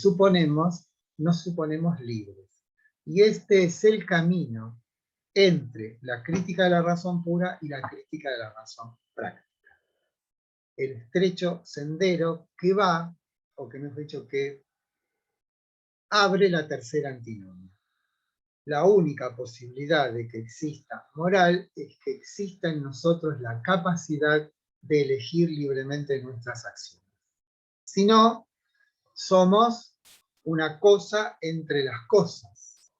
nos suponemos libres. Y este es el camino entre la crítica de la razón pura y la crítica de la razón práctica. El estrecho sendero que va, o que mejor dicho, que abre la tercera antinomia. La única posibilidad de que exista moral es que exista en nosotros la capacidad de elegir libremente nuestras acciones. Si no, somos una cosa entre las cosas.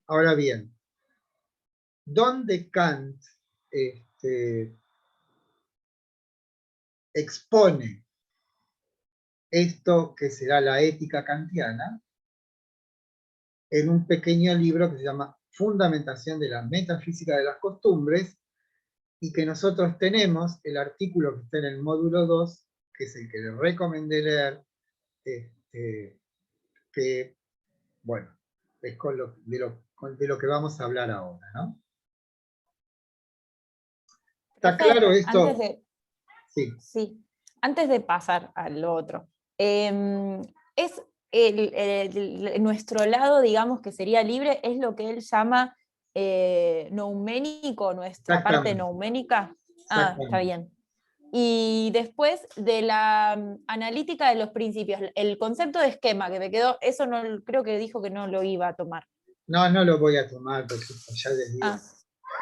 Ahora bien, ¿dónde Kant expone esto que será la ética kantiana? En un pequeño libro que se llama Fundamentación de la Metafísica de las Costumbres, y que nosotros tenemos el artículo que está en el módulo 2, que es el que les recomendé leer, que, bueno, es de lo que vamos a hablar ahora, ¿no? ¿Está claro esto? Sí. Antes de pasar a lo otro, es nuestro lado, digamos, que sería libre, es lo que él llama nouménico, nuestra parte nouménica. Ah, está bien. Y después de la analítica de los principios, el concepto de esquema que me quedó, eso no, creo que dijo que no lo iba a tomar. No, no lo voy a tomar, porque ya les digo.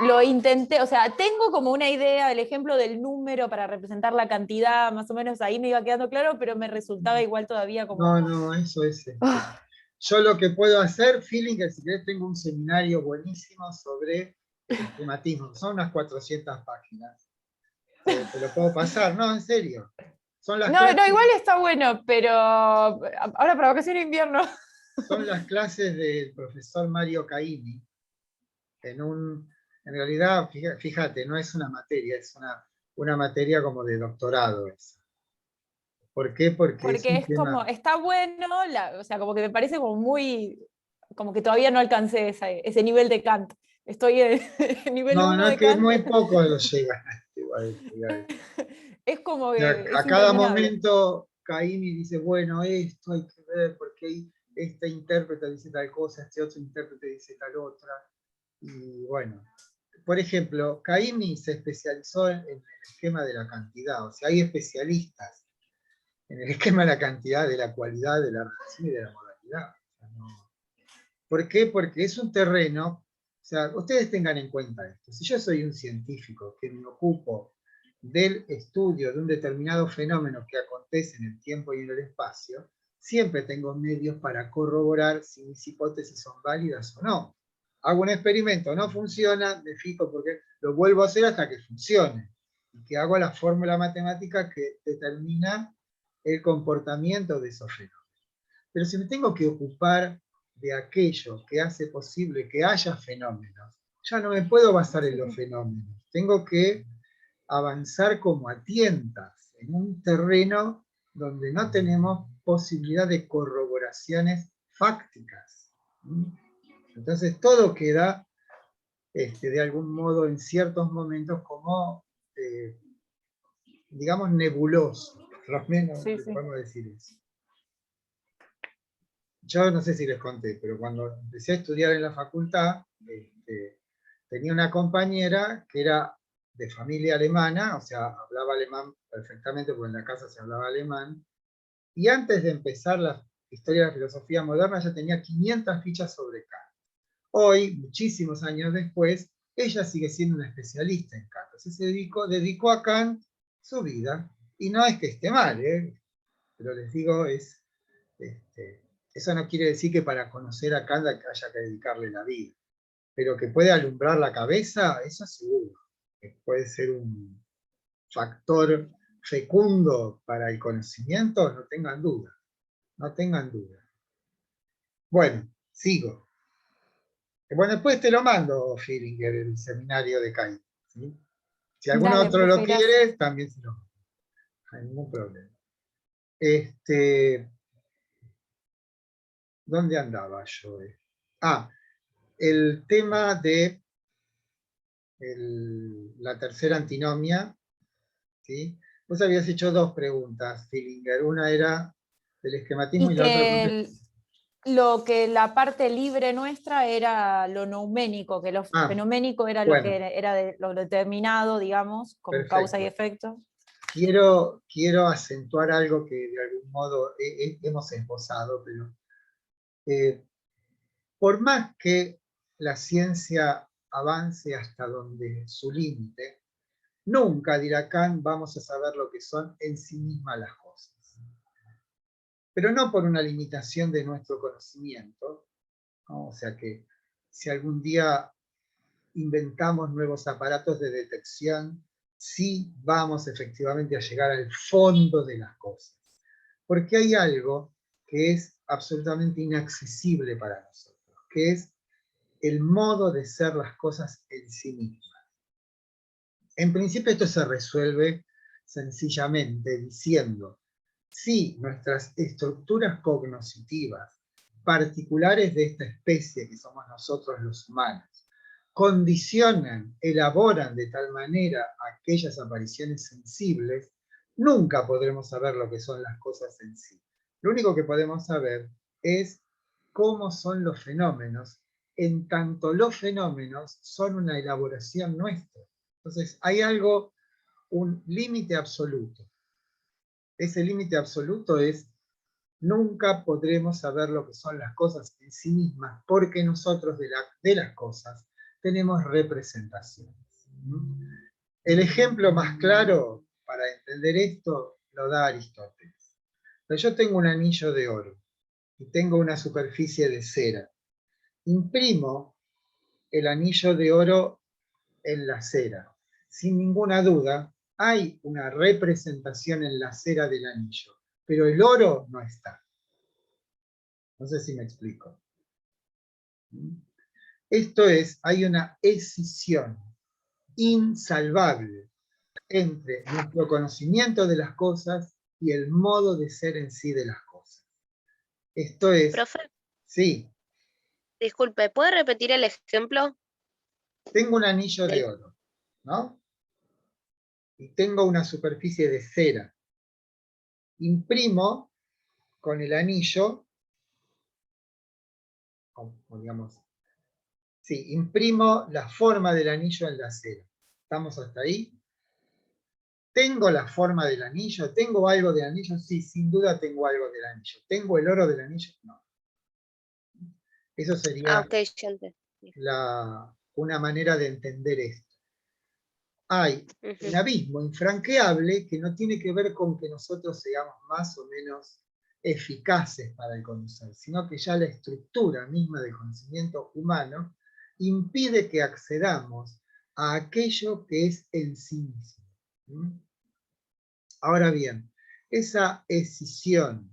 Lo intenté, o sea, tengo como una idea del ejemplo del número para representar la cantidad, más o menos ahí me iba quedando claro, pero me resultaba igual todavía como... No, eso es... Yo lo que puedo hacer, feeling, que si querés tengo un seminario buenísimo sobre el esquematismo, son unas 400 páginas. Te lo puedo pasar, no, en serio. Son las clases, no, igual está bueno, pero ahora para vacaciones de invierno. Son las clases del profesor Mario Caimi. En realidad, fíjate, no es una materia, es una materia como de doctorado. ¿Por qué? Porque es como, está bueno, o sea, como que me parece como muy, como que todavía no alcancé ese nivel de Kant. Estoy en nivel 1 de que Kant. muy poco lo llegan. Es como que a cada momento Caimi dice, bueno, esto hay que ver, porque este intérprete dice tal cosa, este otro intérprete dice tal otra. Y bueno, por ejemplo, Caimi se especializó en el esquema de la cantidad, o sea, hay especialistas en el esquema de la cantidad, de la cualidad, de la relación y de la modalidad. O sea, no. ¿Por qué? Porque es un terreno, o sea, ustedes tengan en cuenta esto, si yo soy un científico que me ocupo del estudio de un determinado fenómeno que acontece en el tiempo y en el espacio, siempre tengo medios para corroborar si mis hipótesis son válidas o no. Hago un experimento, no funciona, me fijo porque lo vuelvo a hacer hasta que funcione. Y que hago la fórmula matemática que determina el comportamiento de esos fenómenos. Pero si me tengo que ocupar de aquello que hace posible que haya fenómenos, ya no me puedo basar en los fenómenos. Tengo que avanzar como a tientas, en un terreno donde no tenemos posibilidad de corroboraciones fácticas. Entonces todo queda, de algún modo, en ciertos momentos, como, digamos, nebuloso. Por lo menos podemos decir eso. Yo no sé si les conté, pero cuando empecé a estudiar en la facultad, tenía una compañera que era de familia alemana, o sea, hablaba alemán perfectamente, porque en la casa se hablaba alemán, y antes de empezar la historia de la filosofía moderna ya tenía 500 fichas sobre Kant. Hoy, muchísimos años después, ella sigue siendo una especialista en Kant. Entonces se dedicó a Kant su vida, y no es que esté mal, pero les digo, eso no quiere decir que para conocer a Kant haya que dedicarle la vida, pero que puede alumbrar la cabeza, eso seguro. Que puede ser un factor fecundo para el conocimiento, no tengan duda. No tengan duda. Bueno, sigo. Bueno, después te lo mando, Firinger, el seminario de Kant. ¿Sí? Si alguno otro lo quiere, también se lo mando. No hay ningún problema. ¿Dónde andaba yo? El tema de la tercera antinomia, ¿sí? Vos habías hecho dos preguntas, Fillinger. Una era del esquematismo y la otra... Lo que la parte libre nuestra era lo nouménico, que lo fenoménico era lo que era de lo determinado, digamos, con perfecto. Causa y efecto. Quiero acentuar algo que de algún modo hemos esbozado, pero Por más que la ciencia avance hasta donde su límite, nunca, dirá Kant, vamos a saber lo que son en sí mismas las cosas. Pero no por una limitación de nuestro conocimiento, ¿no? O sea que si algún día inventamos nuevos aparatos de detección, sí vamos efectivamente a llegar al fondo de las cosas. Porque hay algo que es absolutamente inaccesible para nosotros, que es el modo de ser las cosas en sí mismas. En principio esto se resuelve sencillamente diciendo, si nuestras estructuras cognitivas particulares de esta especie que somos nosotros los humanos, condicionan, elaboran de tal manera aquellas apariciones sensibles, nunca podremos saber lo que son las cosas en sí. Lo único que podemos saber es cómo son los fenómenos, en tanto los fenómenos son una elaboración nuestra. Entonces, hay algo, un límite absoluto. Ese límite absoluto es, nunca podremos saber lo que son las cosas en sí mismas, porque nosotros de las cosas tenemos representaciones. El ejemplo más claro para entender esto lo da Aristóteles. Pero yo tengo un anillo de oro y tengo una superficie de cera. Imprimo el anillo de oro en la cera. Sin ninguna duda, hay una representación en la cera del anillo, pero el oro no está. No sé si me explico. Esto es, hay una escisión insalvable entre nuestro conocimiento de las cosas y el modo de ser en sí de las cosas. Esto es... Profe, Sí, disculpe, ¿puede repetir el ejemplo? tengo un anillo de oro, ¿no? Y tengo una superficie de cera. Imprimo con el anillo, o digamos, sí, imprimo la forma del anillo en la cera. ¿Estamos hasta ahí? ¿Tengo la forma del anillo? ¿Tengo algo del anillo? Sí, sin duda tengo algo del anillo. ¿Tengo el oro del anillo? No. Eso sería Ok, ya entendí. una manera de entender esto. Hay Ujú. un abismo infranqueable que no tiene que ver con que nosotros seamos más o menos eficaces para el conocer, sino que ya la estructura misma del conocimiento humano impide que accedamos a aquello que es en sí mismo. Ahora bien, esa escisión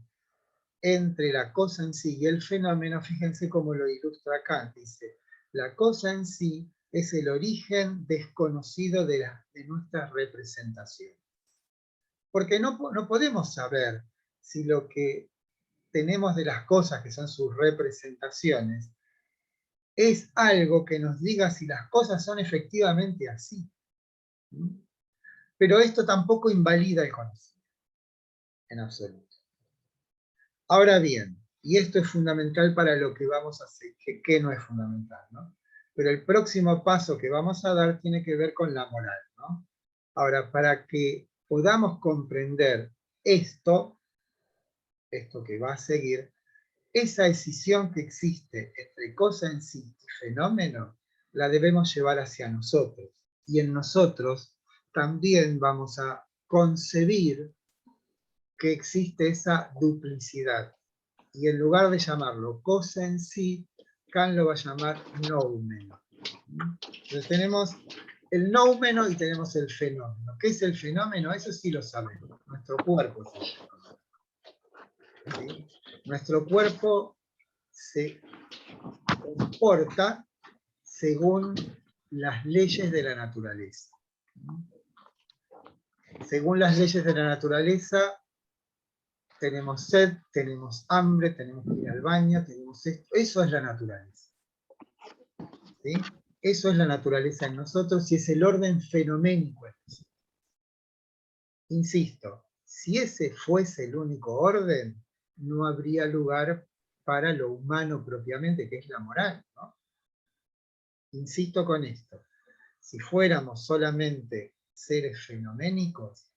entre la cosa en sí y el fenómeno, fíjense cómo lo ilustra Kant, dice, la cosa en sí es el origen desconocido de nuestras representaciones. Porque no podemos saber si lo que tenemos de las cosas que son sus representaciones es algo que nos diga si las cosas son efectivamente así. Pero esto tampoco invalida el conocimiento, en absoluto. Ahora bien, y esto es fundamental para lo que vamos a hacer, que no es fundamental, ¿no? Pero el próximo paso que vamos a dar tiene que ver con la moral, ¿no? Ahora, para que podamos comprender esto que va a seguir, esa escisión que existe entre cosa en sí y fenómeno, la debemos llevar hacia nosotros. Y en nosotros también vamos a concebir que existe esa duplicidad. Y en lugar de llamarlo cosa en sí, Kant lo va a llamar noumeno. Entonces tenemos el noumeno y tenemos el fenómeno. ¿Qué es el fenómeno? Eso sí lo sabemos. Nuestro cuerpo es el fenómeno. ¿Sí? Nuestro cuerpo se comporta según las leyes de la naturaleza. Según las leyes de la naturaleza, tenemos sed, tenemos hambre, tenemos que ir al baño, tenemos esto. Eso es la naturaleza. ¿Sí? Eso es la naturaleza en nosotros y es el orden fenoménico en nosotros. Insisto, si ese fuese el único orden, no habría lugar para lo humano propiamente, que es la moral, ¿no? Insisto con esto. Si fuéramos solamente seres fenoménicos,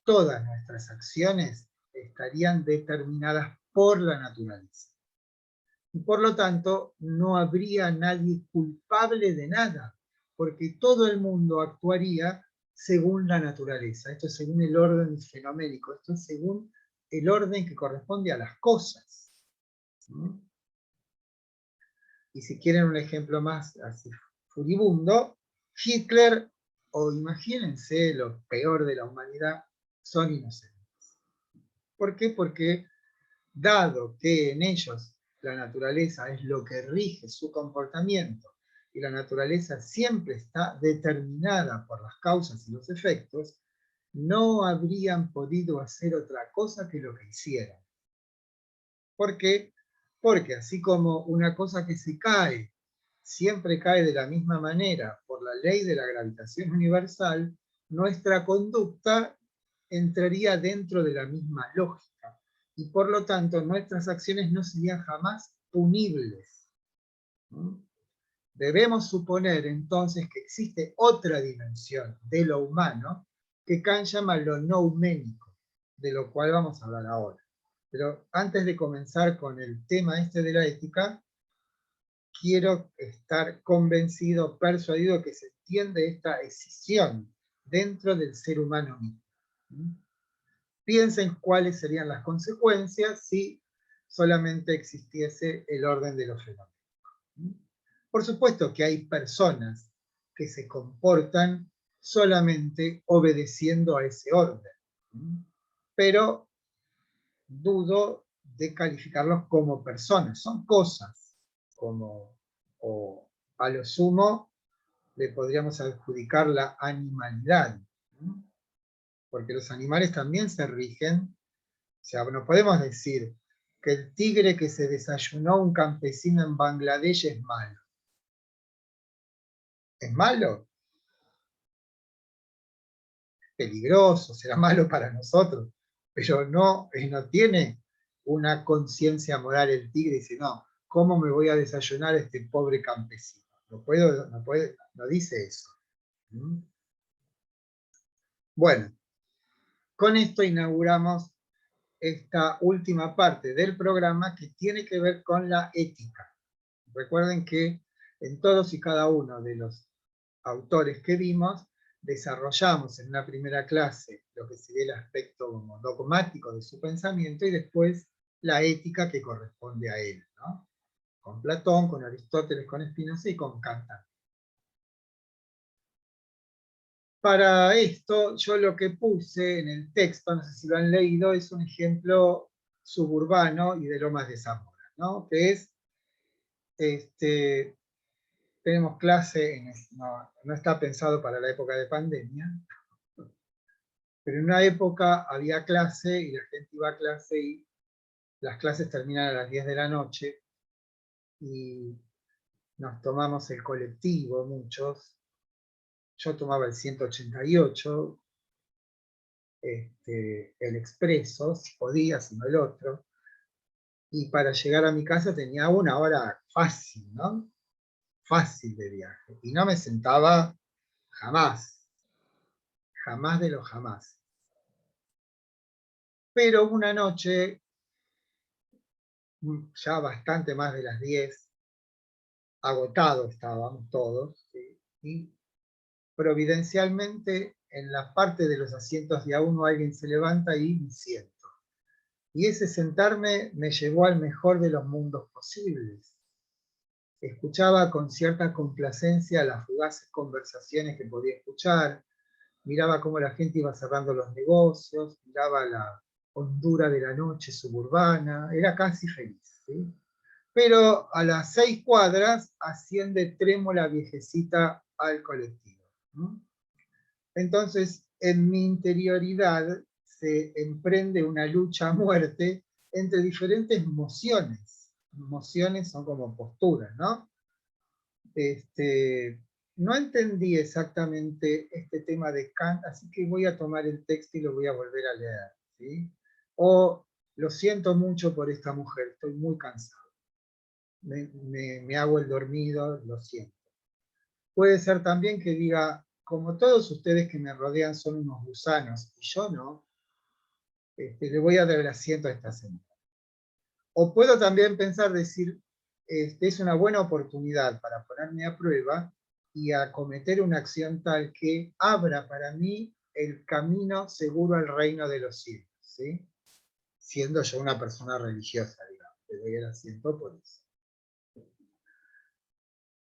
todas nuestras acciones estarían determinadas por la naturaleza. Y por lo tanto, no habría nadie culpable de nada, porque todo el mundo actuaría según la naturaleza. Esto es según el orden fenoménico, esto es según el orden que corresponde a las cosas. ¿Mm? Y si quieren un ejemplo más así furibundo, Hitler, o imagínense lo peor de la humanidad, son inocentes. ¿Por qué? Porque dado que en ellos la naturaleza es lo que rige su comportamiento, y la naturaleza siempre está determinada por las causas y los efectos, no habrían podido hacer otra cosa que lo que hicieron. ¿Por qué? Porque así como una cosa que se cae, siempre cae de la misma manera por la ley de la gravitación universal, nuestra conducta entraría dentro de la misma lógica. Y por lo tanto, nuestras acciones no serían jamás punibles. ¿Mm? Debemos suponer entonces que existe otra dimensión de lo humano que Kant llama lo nouménico, de lo cual vamos a hablar ahora. Pero antes de comenzar con el tema este de la ética, quiero estar convencido, persuadido que se entiende esta escisión dentro del ser humano mismo. Piensen cuáles serían las consecuencias si solamente existiese el orden de los fenómenos. Por supuesto que hay personas que se comportan solamente obedeciendo a ese orden, pero dudo de calificarlos como personas, son cosas, o a lo sumo le podríamos adjudicar la animalidad, porque los animales también se rigen, o sea, no podemos decir que el tigre que se desayunó un campesino en Bangladesh es malo. ¿Es malo? Peligroso, será malo para nosotros, pero no tiene una conciencia moral el tigre y dice, no, ¿cómo me voy a desayunar a este pobre campesino? No dice eso. Bueno, con esto inauguramos esta última parte del programa que tiene que ver con la ética. Recuerden que en todos y cada uno de los autores que vimos, desarrollamos en una primera clase lo que sería el aspecto como dogmático de su pensamiento y después la ética que corresponde a él, ¿no? Con Platón, con Aristóteles, con Spinoza y con Kant. Para esto, yo lo que puse en el texto, no sé si lo han leído, es un ejemplo suburbano y de Lomas de Zamora, ¿no? Que es, tenemos clase, no está pensado para la época de pandemia, pero en una época había clase y la gente iba a clase y las clases terminan a las 10 de la noche y nos tomamos el colectivo, muchos. Yo tomaba el 188, el expreso, si podía, si no el otro. Y para llegar a mi casa tenía una hora fácil, ¿no? Fácil de viaje. Y no me sentaba jamás. Jamás de los jamás. Pero una noche, ya bastante más de las 10, agotados estábamos todos, ¿sí? Y providencialmente en la parte de los asientos de a uno alguien se levanta y me siento. Y ese sentarme me llevó al mejor de los mundos posibles. Escuchaba con cierta complacencia las fugaces conversaciones que podía escuchar, miraba cómo la gente iba cerrando los negocios, miraba la hondura de la noche suburbana, era casi feliz, ¿sí? Pero a las 6 cuadras asciende trémula viejecita al colectivo. Entonces, en mi interioridad se emprende una lucha a muerte entre diferentes emociones. Emociones son como posturas, ¿no? No entendí exactamente este tema de Kant, así que voy a tomar el texto y lo voy a volver a leer, ¿sí? O lo siento mucho por esta mujer, estoy muy cansado. Me hago el dormido, lo siento. Puede ser también que diga, como todos ustedes que me rodean son unos gusanos, y yo no, le voy a dar el asiento a esta señora. O puedo también pensar, decir, es una buena oportunidad para ponerme a prueba y acometer una acción tal que abra para mí el camino seguro al reino de los cielos, ¿sí? Siendo yo una persona religiosa, digamos, le doy el asiento por eso.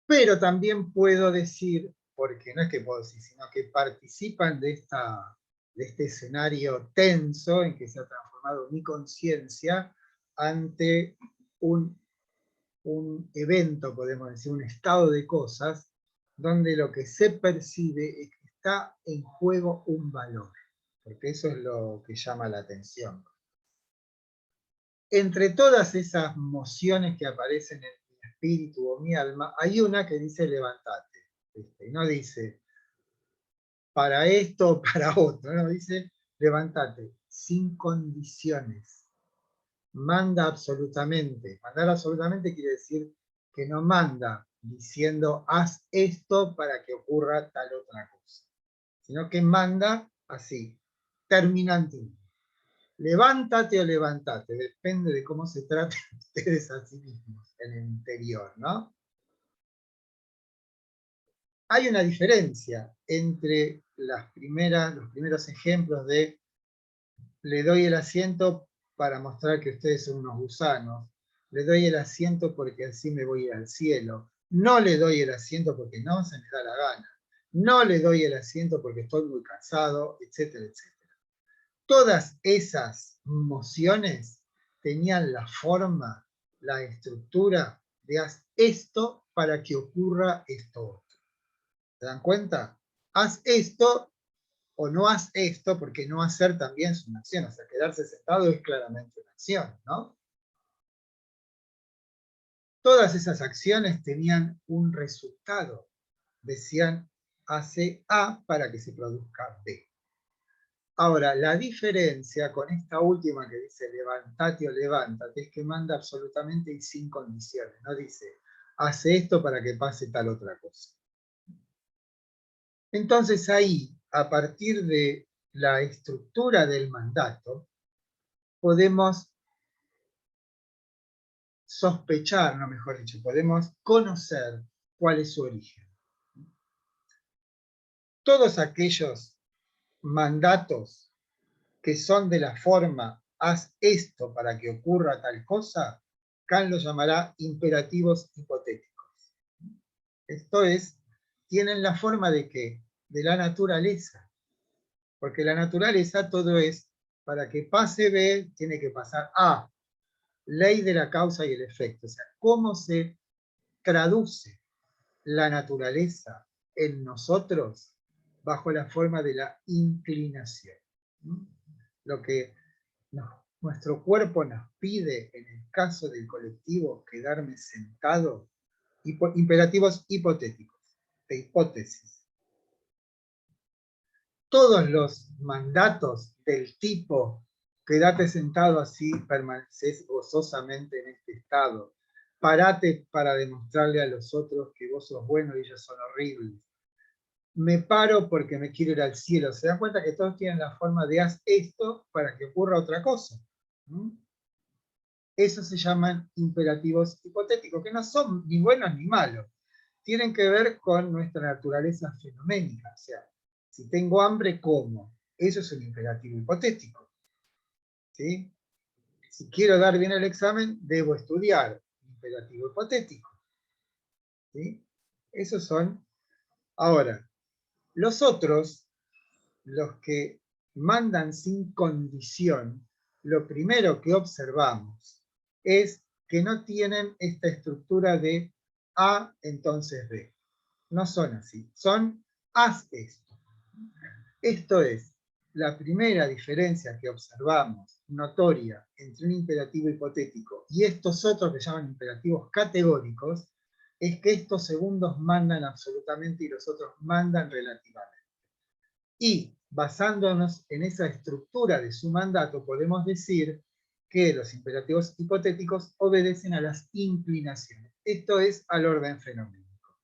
Pero también puedo decir, porque no es que puedo decir, sino que participan de este escenario tenso en que se ha transformado mi conciencia ante un evento, podemos decir, un estado de cosas, donde lo que se percibe es que está en juego un valor, porque eso es lo que llama la atención. Entre todas esas mociones que aparecen en mi espíritu o mi alma, hay una que dice levantate, ¿viste? Y no dice para esto o para otro, no, dice levantate, sin condiciones. Manda absolutamente. Mandar absolutamente quiere decir que no manda diciendo haz esto para que ocurra tal otra cosa, sino que manda así, terminante. Levántate o levantate, depende de cómo se traten ustedes a sí mismos en el interior, ¿no? Hay una diferencia entre los primeros ejemplos de le doy el asiento para mostrar que ustedes son unos gusanos, le doy el asiento porque así me voy al cielo, no le doy el asiento porque no se me da la gana, no le doy el asiento porque estoy muy cansado, etcétera, etcétera. Todas esas mociones tenían la forma, la estructura de haz esto para que ocurra esto otro. ¿Se dan cuenta? Haz esto o no haz esto, porque no hacer también es una acción, o sea, quedarse sentado es claramente una acción, ¿no? Todas esas acciones tenían un resultado, decían, hace A para que se produzca B. Ahora, la diferencia con esta última que dice levantate o levántate es que manda absolutamente y sin condiciones, no dice, hace esto para que pase tal otra cosa. Entonces ahí, a partir de la estructura del mandato, podemos sospechar, no mejor dicho, podemos conocer cuál es su origen. Todos aquellos mandatos que son de la forma haz esto para que ocurra tal cosa, Kant lo llamará imperativos hipotéticos. Esto es, tienen la forma de ¿qué? De la naturaleza. Porque la naturaleza todo es, para que pase B, tiene que pasar A. Ley de la causa y el efecto. O sea, cómo se traduce la naturaleza en nosotros bajo la forma de la inclinación. Lo que nuestro cuerpo nos pide, en el caso del colectivo, quedarme sentado, imperativos hipotéticos, de hipótesis. Todos los mandatos del tipo quédate sentado así, permaneces gozosamente en este estado, parate para demostrarle a los otros que vos sos bueno y ellos son horribles, me paro porque me quiero ir al cielo. Se dan cuenta que todos tienen la forma de haz esto para que ocurra otra cosa. Eso se llaman imperativos hipotéticos, que no son ni buenos ni malos. Tienen que ver con nuestra naturaleza fenoménica. O sea, si tengo hambre, como. Eso es un imperativo hipotético. ¿Sí? Si quiero dar bien el examen, debo estudiar. Imperativo hipotético. ¿Sí? Esos son. Ahora, los otros, los que mandan sin condición, lo primero que observamos es que no tienen esta estructura de A, entonces B. No son así, son haz esto. Esto es la primera diferencia que observamos, notoria, entre un imperativo hipotético y estos otros que llaman imperativos categóricos, es que estos segundos mandan absolutamente y los otros mandan relativamente. Y basándonos en esa estructura de su mandato, podemos decir que los imperativos hipotéticos obedecen a las inclinaciones. Esto es al orden fenoménico.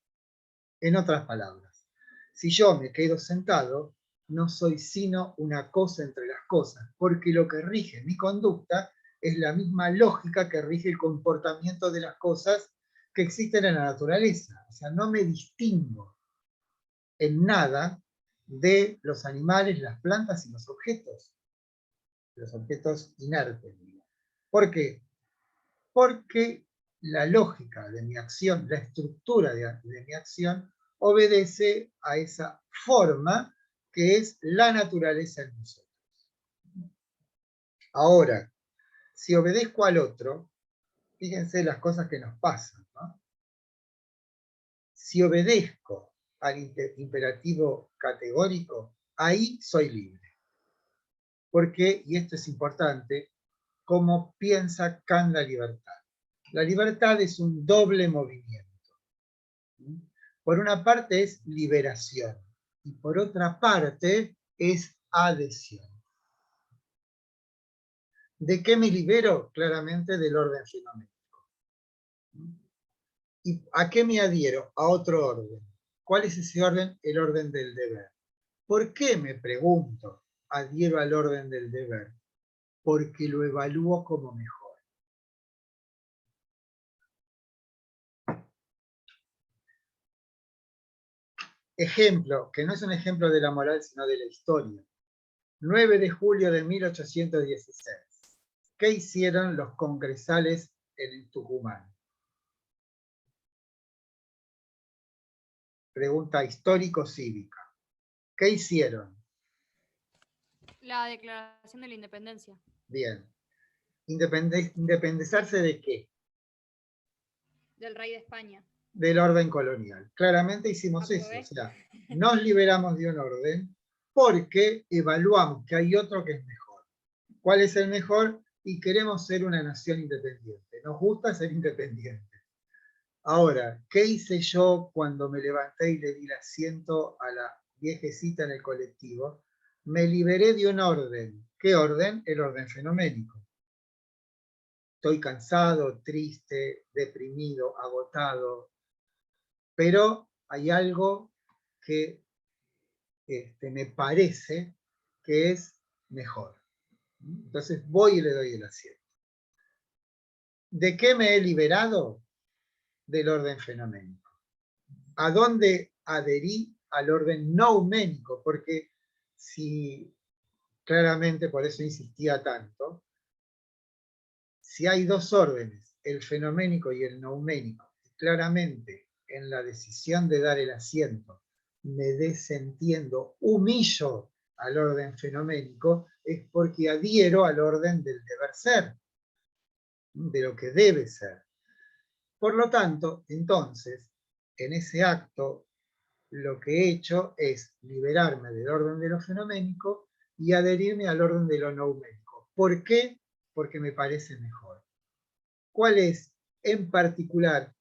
En otras palabras, si yo me quedo sentado, no soy sino una cosa entre las cosas, porque lo que rige mi conducta es la misma lógica que rige el comportamiento de las cosas que existen en la naturaleza. O sea, no me distingo en nada de los animales, las plantas y los objetos inertes. ¿Por qué? Porque la lógica de mi acción, la estructura de mi acción, obedece a esa forma que es la naturaleza en nosotros. Ahora, si obedezco al otro, fíjense las cosas que nos pasan, ¿no? Si obedezco al imperativo categórico, ahí soy libre. Porque, y esto es importante, ¿cómo piensa Kant la libertad? La libertad es un doble movimiento. Por una parte es liberación, y por otra parte es adhesión. ¿De qué me libero? Claramente del orden fenoménico. ¿Y a qué me adhiero? A otro orden. ¿Cuál es ese orden? El orden del deber. ¿Por qué, me pregunto, adhiero al orden del deber? Porque lo evalúo como mejor. Ejemplo, que no es un ejemplo de la moral, sino de la historia. 9 de julio de 1816. ¿Qué hicieron los congresales en Tucumán? Pregunta histórico-cívica. ¿Qué hicieron? La declaración de la independencia. Bien. ¿Independizarse de qué? Del rey de España. Del orden colonial. Claramente hicimos eso. O sea, nos liberamos de un orden porque evaluamos que hay otro que es mejor. ¿Cuál es el mejor? Y queremos ser una nación independiente. Nos gusta ser independientes. Ahora, ¿qué hice yo cuando me levanté y le di el asiento a la viejecita en el colectivo? Me liberé de un orden. ¿Qué orden? El orden fenoménico. Estoy cansado, triste, deprimido, agotado, pero hay algo que me parece que es mejor. Entonces voy y le doy el asiento. ¿De qué me he liberado? Del orden fenoménico. ¿A dónde adherí? Al orden nouménico, porque si claramente, por eso insistía tanto, si hay dos órdenes, el fenoménico y el nouménico, claramente en la decisión de dar el asiento me desentiendo, humillo al orden fenoménico, es porque adhiero al orden del deber ser, de lo que debe ser. Por lo tanto, entonces, en ese acto, lo que he hecho es liberarme del orden de lo fenoménico y adherirme al orden de lo nouménico. ¿Por qué? Porque me parece mejor. ¿Cuál es, en particular,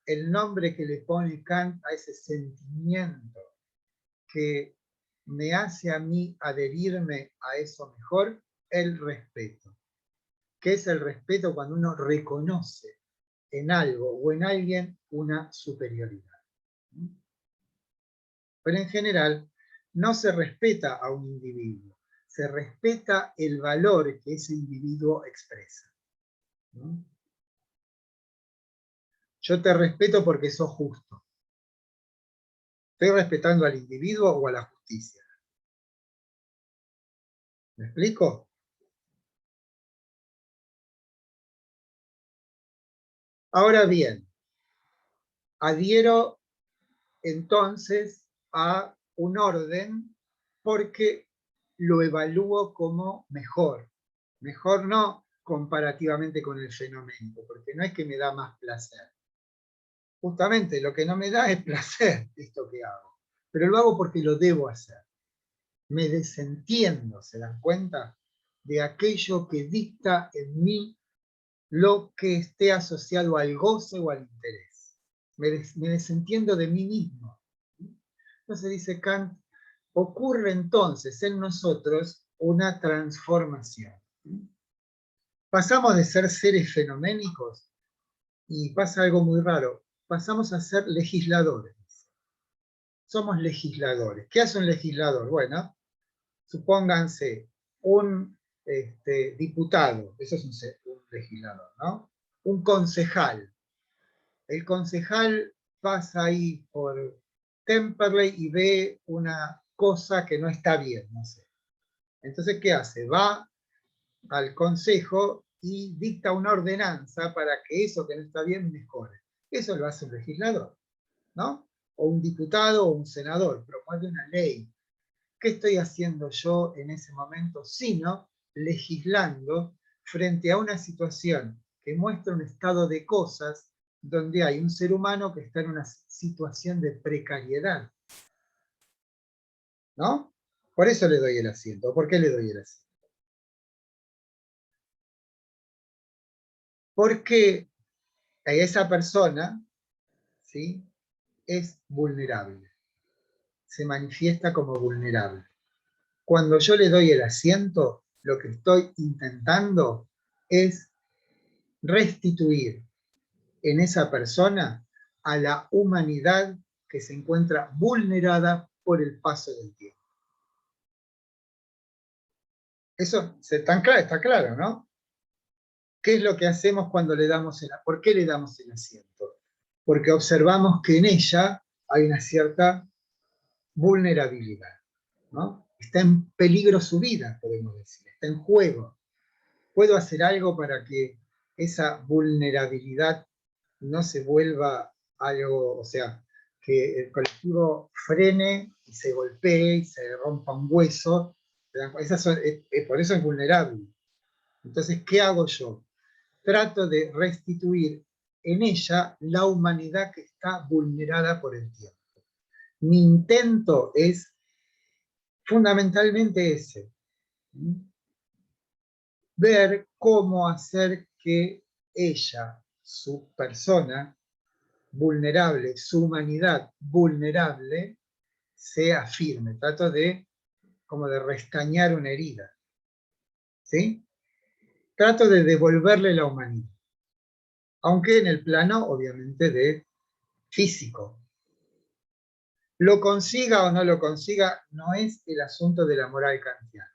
el nombre que le pone Kant a ese sentimiento que me hace a mí adherirme a eso mejor? El respeto. ¿Qué es el respeto? Cuando uno reconoce en algo o en alguien una superioridad. Pero en general no se respeta a un individuo, se respeta el valor que ese individuo expresa. Yo te respeto porque sos justo. ¿Estoy respetando al individuo o a la justicia? ¿Me explico? Ahora bien, adhiero entonces a un orden porque lo evalúo como mejor. Mejor no comparativamente con el fenoménico, porque no es que me da más placer. Justamente lo que no me da es placer esto que hago, pero lo hago porque lo debo hacer. Me desentiendo, ¿se dan cuenta? De aquello que dicta en mí lo que esté asociado al goce o al interés. Me desentiendo de mí mismo. Entonces dice Kant, ocurre entonces en nosotros una transformación. Pasamos de ser seres fenoménicos y pasa algo muy raro. Pasamos a ser legisladores. Somos legisladores. ¿Qué hace un legislador? Bueno, supónganse un diputado, eso es un legislador, ¿no? Un concejal. El concejal pasa ahí por Temperley y ve una cosa que no está bien, no sé. Entonces, ¿qué hace? Va al consejo y dicta una ordenanza para que eso que no está bien mejore. Eso lo hace un legislador, ¿no? O un diputado o un senador, promueve una ley. ¿Qué estoy haciendo yo en ese momento? Sino legislando frente a una situación que muestra un estado de cosas donde hay un ser humano que está en una situación de precariedad, ¿no? Por eso le doy el asiento. ¿Por qué le doy el asiento? Porque esa persona, ¿sí?, es vulnerable, se manifiesta como vulnerable. Cuando yo le doy el asiento, lo que estoy intentando es restituir en esa persona a la humanidad que se encuentra vulnerada por el paso del tiempo. Eso está claro, ¿no? ¿Qué es lo que hacemos cuando le damos ¿por qué le damos el asiento? Porque observamos que en ella hay una cierta vulnerabilidad, ¿no? Está en peligro su vida, podemos decir, está en juego. ¿Puedo hacer algo para que esa vulnerabilidad no se vuelva algo, o sea, que el colectivo frene y se golpee y se rompa un hueso? Por eso es vulnerable. Entonces, ¿qué hago yo? Trato de restituir en ella la humanidad que está vulnerada por el tiempo. Mi intento es fundamentalmente ese. Ver cómo hacer que ella, su persona vulnerable, su humanidad vulnerable, sea firme. Trato de como de restañar una herida. ¿Sí? Trato de devolverle la humanidad. Aunque en el plano, obviamente, de físico. Lo consiga o no lo consiga, no es el asunto de la moral kantiana.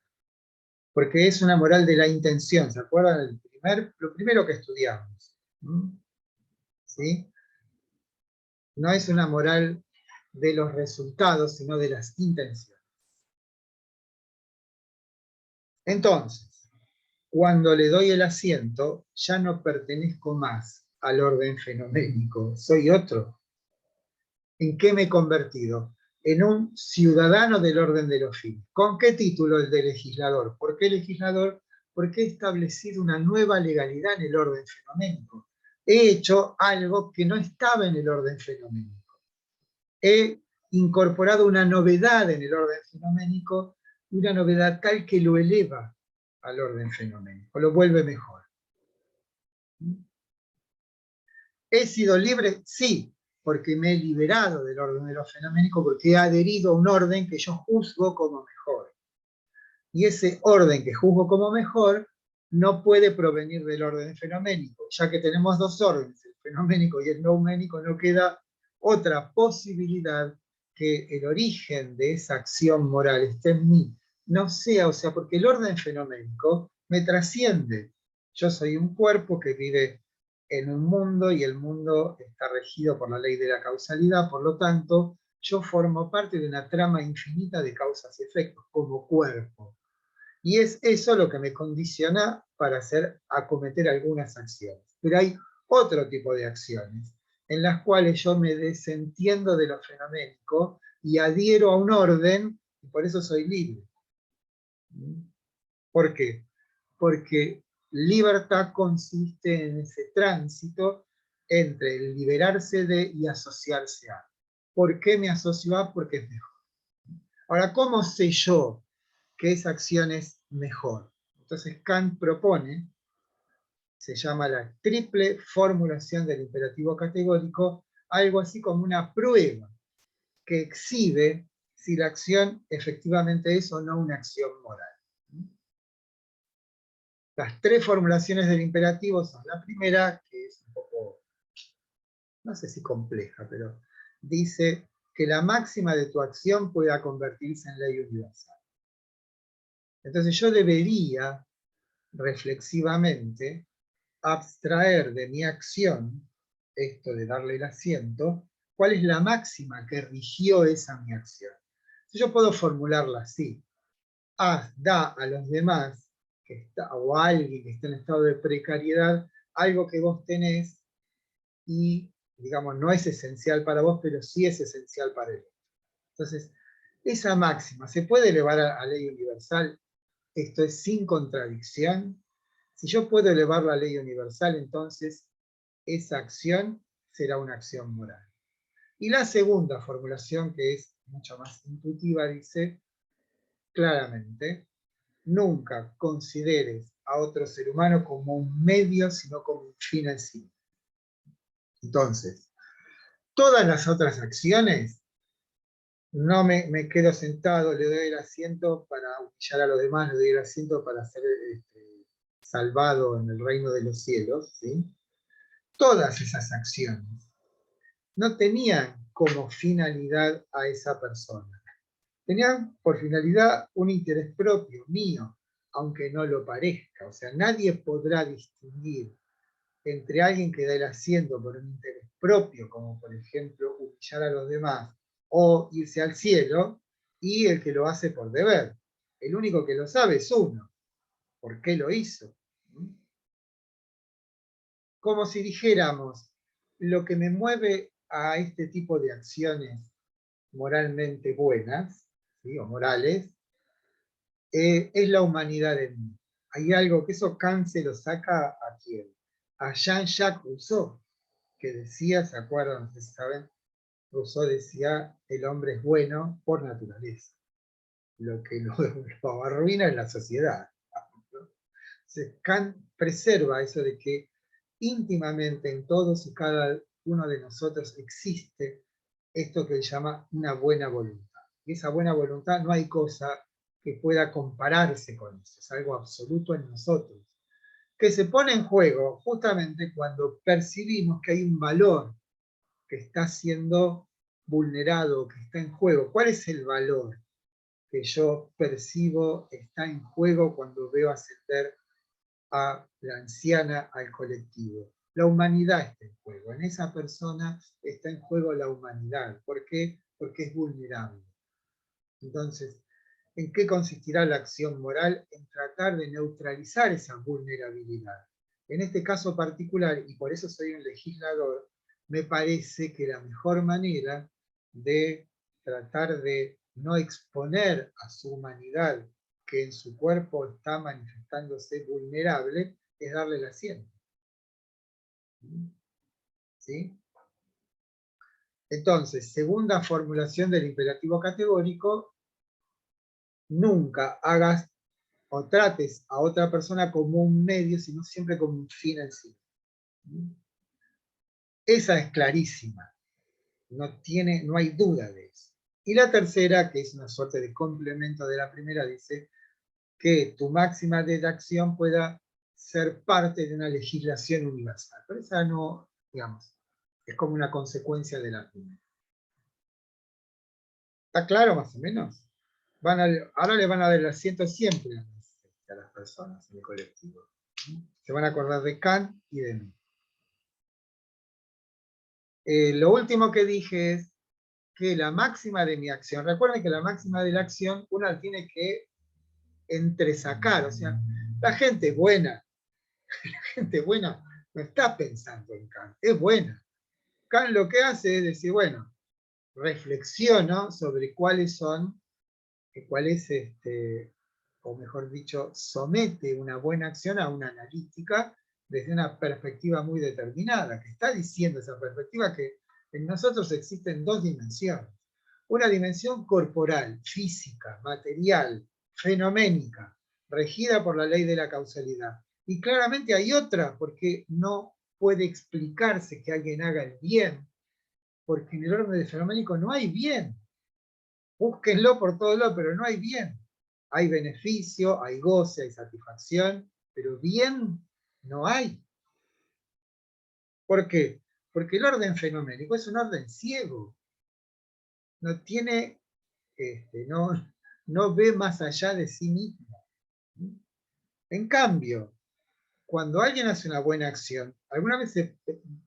Porque es una moral de la intención. ¿Se acuerdan? Lo primero que estudiamos. ¿Sí? No es una moral de los resultados, sino de las intenciones. Entonces, cuando le doy el asiento, ya no pertenezco más al orden fenoménico, soy otro. ¿En qué me he convertido? En un ciudadano del orden de los fines. ¿Con qué título? El de legislador. ¿Por qué legislador? Porque he establecido una nueva legalidad en el orden fenoménico. He hecho algo que no estaba en el orden fenoménico. He incorporado una novedad en el orden fenoménico, una novedad tal que lo eleva al orden fenoménico, lo vuelve mejor. ¿He sido libre? Sí, porque me he liberado del orden de lo fenoménico, porque he adherido a un orden que yo juzgo como mejor. Y ese orden que juzgo como mejor no puede provenir del orden fenoménico. Ya que tenemos dos órdenes, el fenoménico y el nouménico, no queda otra posibilidad que el origen de esa acción moral esté en mí. No sea, o sea, porque el orden fenoménico me trasciende. Yo soy un cuerpo que vive en un mundo y el mundo está regido por la ley de la causalidad, por lo tanto, yo formo parte de una trama infinita de causas y efectos como cuerpo. Y es eso lo que me condiciona para acometer algunas acciones. Pero hay otro tipo de acciones en las cuales yo me desentiendo de lo fenoménico y adhiero a un orden, y por eso soy libre. ¿Por qué? Porque libertad consiste en ese tránsito entre el liberarse de y asociarse a. ¿Por qué me asocio a? Porque es mejor. Ahora, ¿cómo sé yo que esa acción es mejor? Entonces Kant propone, se llama la triple formulación del imperativo categórico, algo así como una prueba que exhibe si la acción efectivamente es o no una acción moral. Las tres formulaciones del imperativo son la primera, que es un poco, no sé si compleja, pero dice que la máxima de tu acción pueda convertirse en ley universal. Entonces yo debería, reflexivamente, abstraer de mi acción esto de darle el asiento, ¿cuál es la máxima que rigió esa mi acción? Si yo puedo formularla así: da a los demás o a alguien que está en estado de precariedad algo que vos tenés y, digamos, no es esencial para vos, pero sí es esencial para él. Entonces, esa máxima se puede elevar a ley universal. Esto es sin contradicción. Si yo puedo elevar la ley universal, entonces esa acción será una acción moral. Y la segunda formulación, que es mucho más intuitiva, dice claramente: nunca consideres a otro ser humano como un medio, sino como un fin en sí. Entonces, todas las otras acciones, no me quedo sentado, le doy el asiento para humillar a los demás, le doy el asiento para ser salvado en el reino de los cielos, ¿sí? Todas esas acciones no tenían como finalidad a esa persona. Tenían por finalidad un interés propio, mío, aunque no lo parezca. O sea, nadie podrá distinguir entre alguien que da el asiento por un interés propio, como por ejemplo humillar a los demás o irse al cielo, y el que lo hace por deber. El único que lo sabe es uno. ¿Por qué lo hizo? Como si dijéramos: lo que me mueve a este tipo de acciones moralmente buenas, ¿sí?, o morales, es la humanidad en mí. Hay algo que eso Kant se lo saca ¿a quién? A Jean-Jacques Rousseau, que decía, ¿se acuerdan? No sé si saben, Rousseau decía: el hombre es bueno por naturaleza. Lo que lo arruina es la sociedad, ¿no? Entonces, Kant preserva eso de que íntimamente en todos y cada uno de nosotros existe esto que él llama una buena voluntad. Y esa buena voluntad no hay cosa que pueda compararse con eso, es algo absoluto en nosotros, que se pone en juego justamente cuando percibimos que hay un valor que está siendo vulnerado, que está en juego. ¿Cuál es el valor que yo percibo está en juego cuando veo ascender a la anciana al colectivo? La humanidad está en juego. En esa persona está en juego la humanidad. ¿Por qué? Porque es vulnerable. Entonces, ¿en qué consistirá la acción moral? En tratar de neutralizar esa vulnerabilidad. En este caso particular, y por eso soy un legislador, me parece que la mejor manera de tratar de no exponer a su humanidad, que en su cuerpo está manifestándose vulnerable, es darle el asiento. ¿Sí? Entonces, segunda formulación del imperativo categórico: nunca hagas o trates a otra persona como un medio, sino siempre como un fin en sí. Esa es clarísima, no hay duda de eso. Y la tercera, que es una suerte de complemento de la primera, dice que tu máxima de acción pueda ser parte de una legislación universal. Pero esa no, digamos, es como una consecuencia de la primera. ¿Está claro más o menos? Ahora le van a dar el asiento siempre a las personas en el colectivo. Se van a acordar de Kant y de mí. Lo último que dije es que la máxima de mi acción, recuerden que la máxima de la acción uno la tiene que entresacar, o sea, la gente buena no está pensando en Kant, es buena. Kant lo que hace es decir, bueno, reflexiono sobre cuáles son, o mejor dicho, somete una buena acción a una analítica desde una perspectiva muy determinada, que está diciendo esa perspectiva que en nosotros existen dos dimensiones. Una dimensión corporal, física, material, fenoménica, regida por la ley de la causalidad. Y claramente hay otra, porque no puede explicarse que alguien haga el bien, porque en el orden de fenoménico no hay bien. Búsquenlo por todos lados, pero no hay bien. Hay beneficio, hay goce, hay satisfacción, pero bien no hay. ¿Por qué? Porque el orden fenoménico es un orden ciego. No tiene, no ve más allá de sí mismo. En cambio, cuando alguien hace una buena acción, ¿alguna vez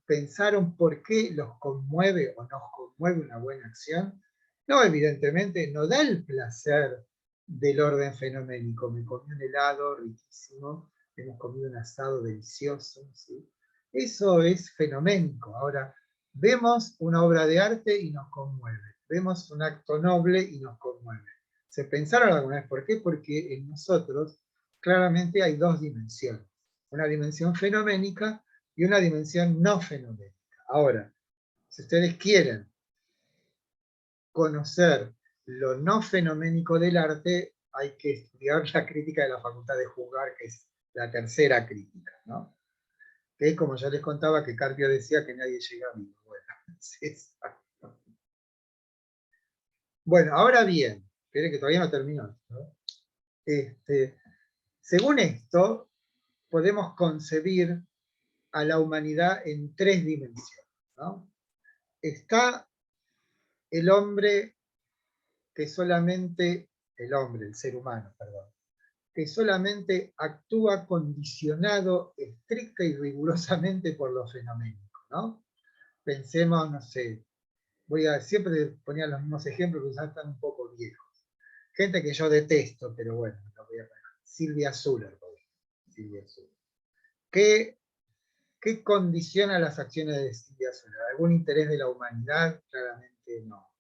pensaron por qué los conmueve o nos conmueve una buena acción? No, evidentemente, no da el placer del orden fenoménico. Me comí un helado riquísimo, hemos comido un asado delicioso, ¿sí? Eso es fenoménico. Ahora, vemos una obra de arte y nos conmueve. Vemos un acto noble y nos conmueve. ¿Se pensaron alguna vez por qué? Porque en nosotros claramente hay dos dimensiones. Una dimensión fenoménica y una dimensión no fenoménica. Ahora, si ustedes quieren conocer lo no fenoménico del arte, hay que estudiar la crítica de la Facultad de Juzgar, que es la tercera crítica, ¿no? Que como ya les contaba, que Carpio decía que nadie llega vivo. Bueno, es exacto. Bueno, ahora bien, esperen que todavía no terminó esto, ¿no? Según esto, podemos concebir a la humanidad en tres dimensiones, ¿no? Está el hombre que solamente, el ser humano, perdón, que solamente actúa condicionado estricta y rigurosamente por lo fenoménico, ¿no? Pensemos, no sé, siempre ponía los mismos ejemplos que ya están un poco viejos. Gente que yo detesto, pero bueno, lo voy a poner. Silvia Zuller, por ejemplo. Silvia Zuller. ¿Qué condiciona las acciones de Silvia Zuller? ¿Algún interés de la humanidad? Claramente no. O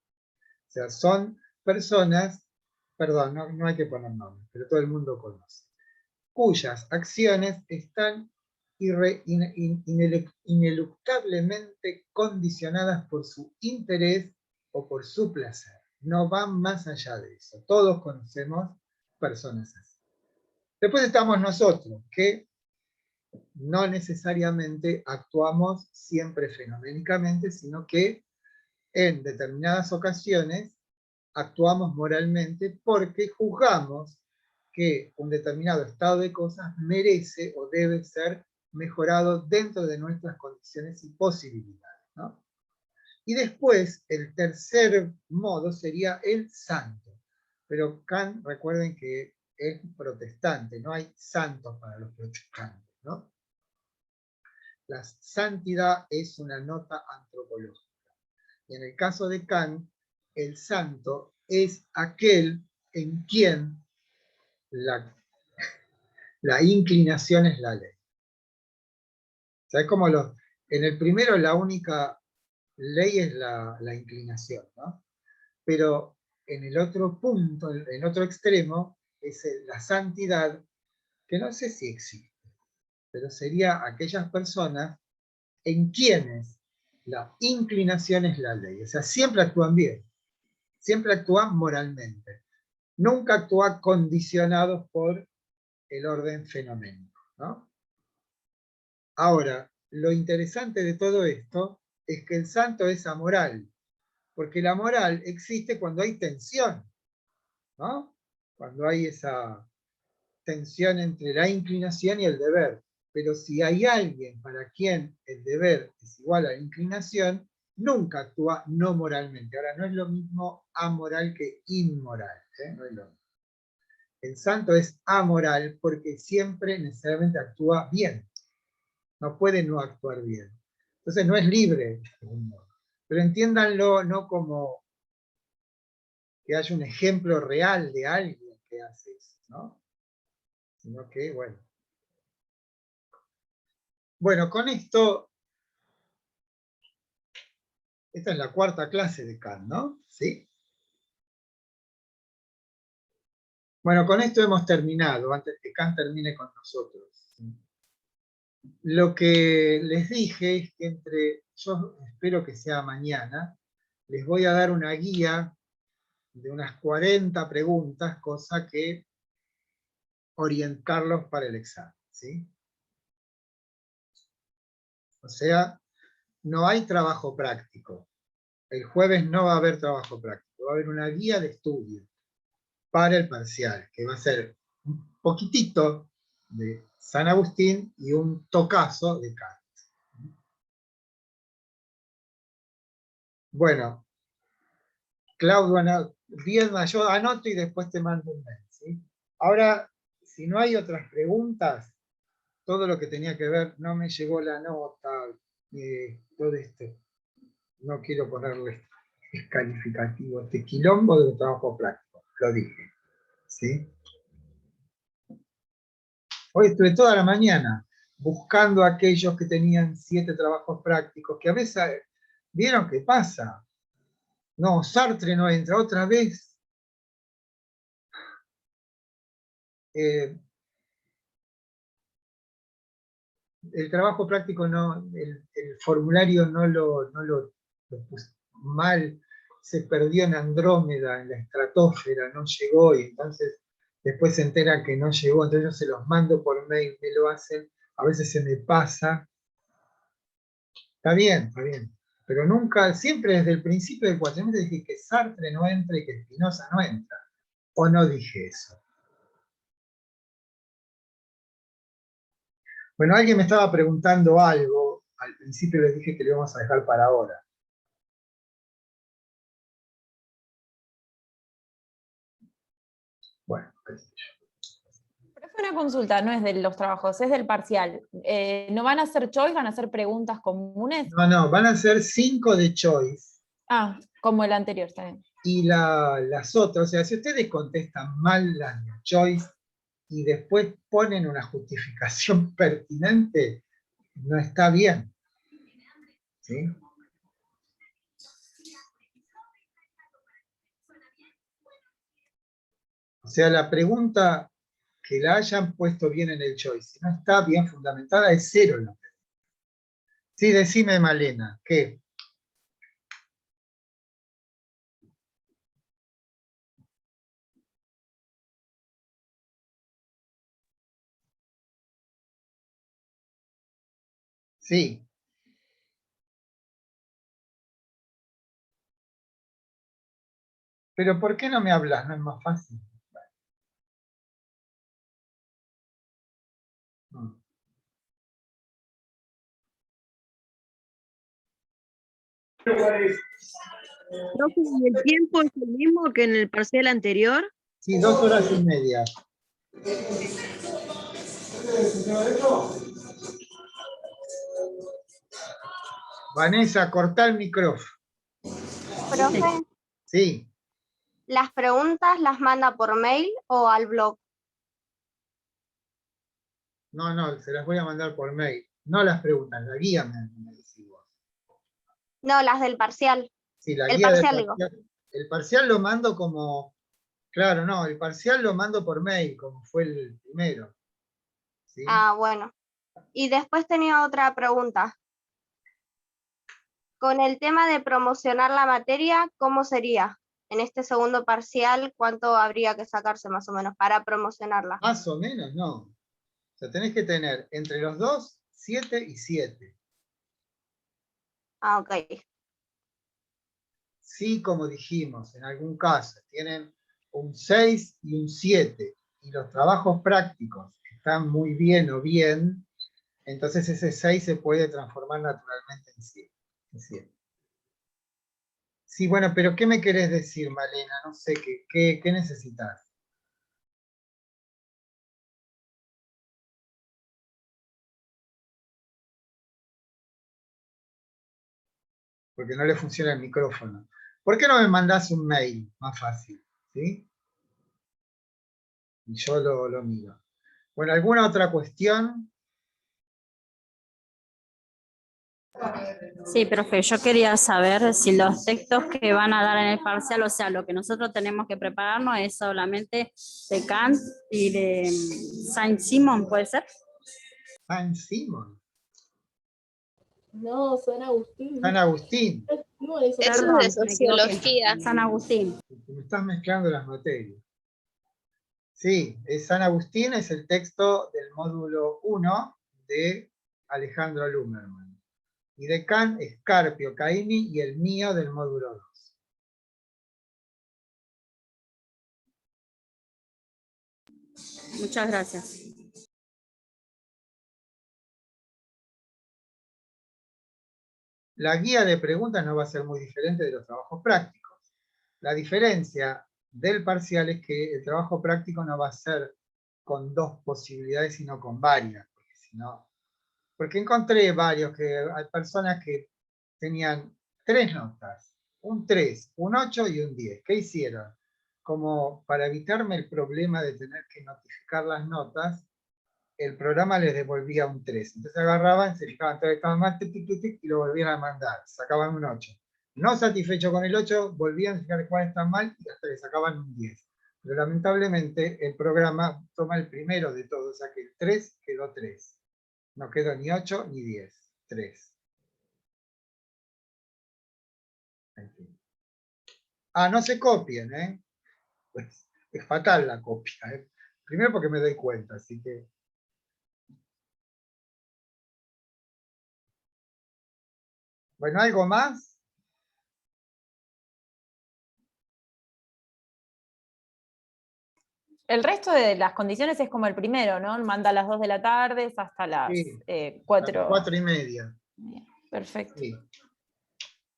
sea, son personas, perdón, no hay que poner nombres, pero todo el mundo conoce, cuyas acciones están ineluctablemente condicionadas por su interés o por su placer. No van más allá de eso. Todos conocemos personas así. Después estamos nosotros, que no necesariamente actuamos siempre fenoménicamente, sino que en determinadas ocasiones actuamos moralmente porque juzgamos que un determinado estado de cosas merece o debe ser mejorado dentro de nuestras condiciones y posibilidades, ¿no? Y después, el tercer modo sería el santo. Pero Kant, recuerden que es protestante, no hay santos para los protestantes, ¿no? La santidad es una nota antropológica. Y en el caso de Kant, el santo es aquel en quien la inclinación es la ley. O sea, es como en el primero la única ley es la inclinación, ¿no? Pero en el otro punto, en otro extremo, es la santidad, que no sé si existe, pero sería aquellas personas en quienes la inclinación es la ley. O sea, siempre actúan bien, siempre actúan moralmente. Nunca actúan condicionados por el orden fenoménico, ¿no? Ahora, lo interesante de todo esto es que el santo es amoral, porque la moral existe cuando hay tensión, ¿no? Cuando hay esa tensión entre la inclinación y el deber. Pero si hay alguien para quien el deber es igual a la inclinación, nunca actúa no moralmente. Ahora, no es lo mismo amoral que inmoral, ¿eh? No es lo mismo. El santo es amoral porque siempre necesariamente actúa bien. No puede no actuar bien. Entonces no es libre. Pero entiéndanlo no como que haya un ejemplo real de alguien que hace eso, ¿no? Sino que, bueno. Bueno, con esto, esta es la cuarta clase de Kant, ¿no? ¿Sí? Bueno, con esto hemos terminado, antes que Kant termine con nosotros. ¿Sí? Lo que les dije es que yo espero que sea mañana, les voy a dar una guía de unas 40 preguntas, cosa que orientarlos para el examen, ¿sí? O sea, no hay trabajo práctico. El jueves no va a haber trabajo práctico, va a haber una guía de estudio para el parcial, que va a ser un poquitito de San Agustín y un tocazo de Kant. Bueno, Claudio, yo anoto y después te mando un mail, ¿sí? Ahora, si no hay otras preguntas, todo lo que tenía que ver, no me llegó la nota, todo esto. No quiero ponerle calificativo, este quilombo de trabajo práctico, lo dije. ¿Sí? Hoy estuve toda la mañana buscando a aquellos que tenían 7 trabajos prácticos, que a veces, ¿vieron qué pasa? No, Sartre no entra otra vez. El trabajo práctico no, el formulario no lo puso mal, se perdió en Andrómeda, en la estratosfera, no llegó, y entonces después se entera que no llegó, entonces yo se los mando por mail, me lo hacen, a veces se me pasa. Está bien, pero nunca, siempre desde el principio del cuatrimestre dije que Sartre no entra y que Spinoza no entra, o no dije eso. Bueno, alguien me estaba preguntando algo, al principio les dije que lo íbamos a dejar para ahora. Bueno, qué sé yo. Pero fue una consulta, no es de los trabajos, es del parcial. ¿No van a hacer choice, van a hacer preguntas comunes? No, van a ser 5 de choice. Ah, como el anterior, está bien. Y las otras, o sea, si ustedes contestan mal las de choice y después ponen una justificación pertinente, no está bien. ¿Sí? O sea, la pregunta que la hayan puesto bien en el choice, si no está bien fundamentada, es 0 la pregunta. Sí, decime, Malena, ¿qué? Sí. Pero ¿por qué no me hablas? ¿No es más fácil? No. Profe, ¿y el tiempo es el mismo que en el parcial anterior? Sí, 2 horas y media. Vanessa, cortá el micrófono. Profe, Sí. ¿las preguntas las manda por mail o al blog? No, se las voy a mandar por mail. No las preguntas, la guía me decís vos. No, las del parcial. Sí, la El guía del parcial, digo. parcial. El parcial lo mando como... Claro, no, el parcial lo mando por mail, como fue el primero. ¿Sí? Ah, bueno. Y después tenía otra pregunta. Con el tema de promocionar la materia, ¿cómo sería? En este segundo parcial, ¿cuánto habría que sacarse más o menos para promocionarla? Más o menos, no. O sea, tenés que tener entre los dos, 7 y 7. Ah, ok. Si, como dijimos, en algún caso tienen un 6 y un 7, y los trabajos prácticos están muy bien o bien, entonces ese 6 se puede transformar naturalmente en 7. Sí, bueno, pero ¿qué me querés decir, Malena? No sé, ¿qué necesitas? Porque no le funciona el micrófono. ¿Por qué no me mandás un mail? Más fácil, ¿sí? Y yo lo miro. Bueno, ¿alguna otra cuestión? Sí, profe, yo quería saber si los textos que van a dar en el parcial, o sea, lo que nosotros tenemos que prepararnos es solamente de Kant y de Saint-Simon, ¿puede ser? Saint-Simon. No, San Agustín. San Agustín. Eso No, eso. Eso Perdón, es de me equivoqué. sociología. San Agustín. Me estás mezclando las materias. Sí, San Agustín es el texto del módulo 1 de Alejandro Lumerman. Y de Kant es Carpio Caini y el mío del módulo 2. Muchas gracias. La guía de preguntas no va a ser muy diferente de los trabajos prácticos. La diferencia del parcial es que el trabajo práctico no va a ser con 2 posibilidades, sino con varias. Porque ¿no? Porque encontré varios hay personas que tenían 3 notas, un 3, un 8 y un 10. ¿Qué hicieron? Como para evitarme el problema de tener que notificar las notas, el programa les devolvía un 3. Entonces agarraban, se fijaban todo estaban mal, tic, tic, tic, y lo volvían a mandar, sacaban un 8. No satisfecho con el 8, volvían a fijar cuál está mal y hasta que sacaban un 10. Pero lamentablemente el programa toma el primero de todos, o sea que el 3 quedó 3. No quedó ni 8 ni 10, 3. En fin. Ah, no se copien, ¿eh? Pues, es fatal la copia, ¿eh? Primero porque me doy cuenta, así que... Bueno, ¿algo más? El resto de las condiciones es como el primero, ¿no? Manda a las 2 de la tarde hasta las Sí, 4. 4:30. Perfecto. Sí.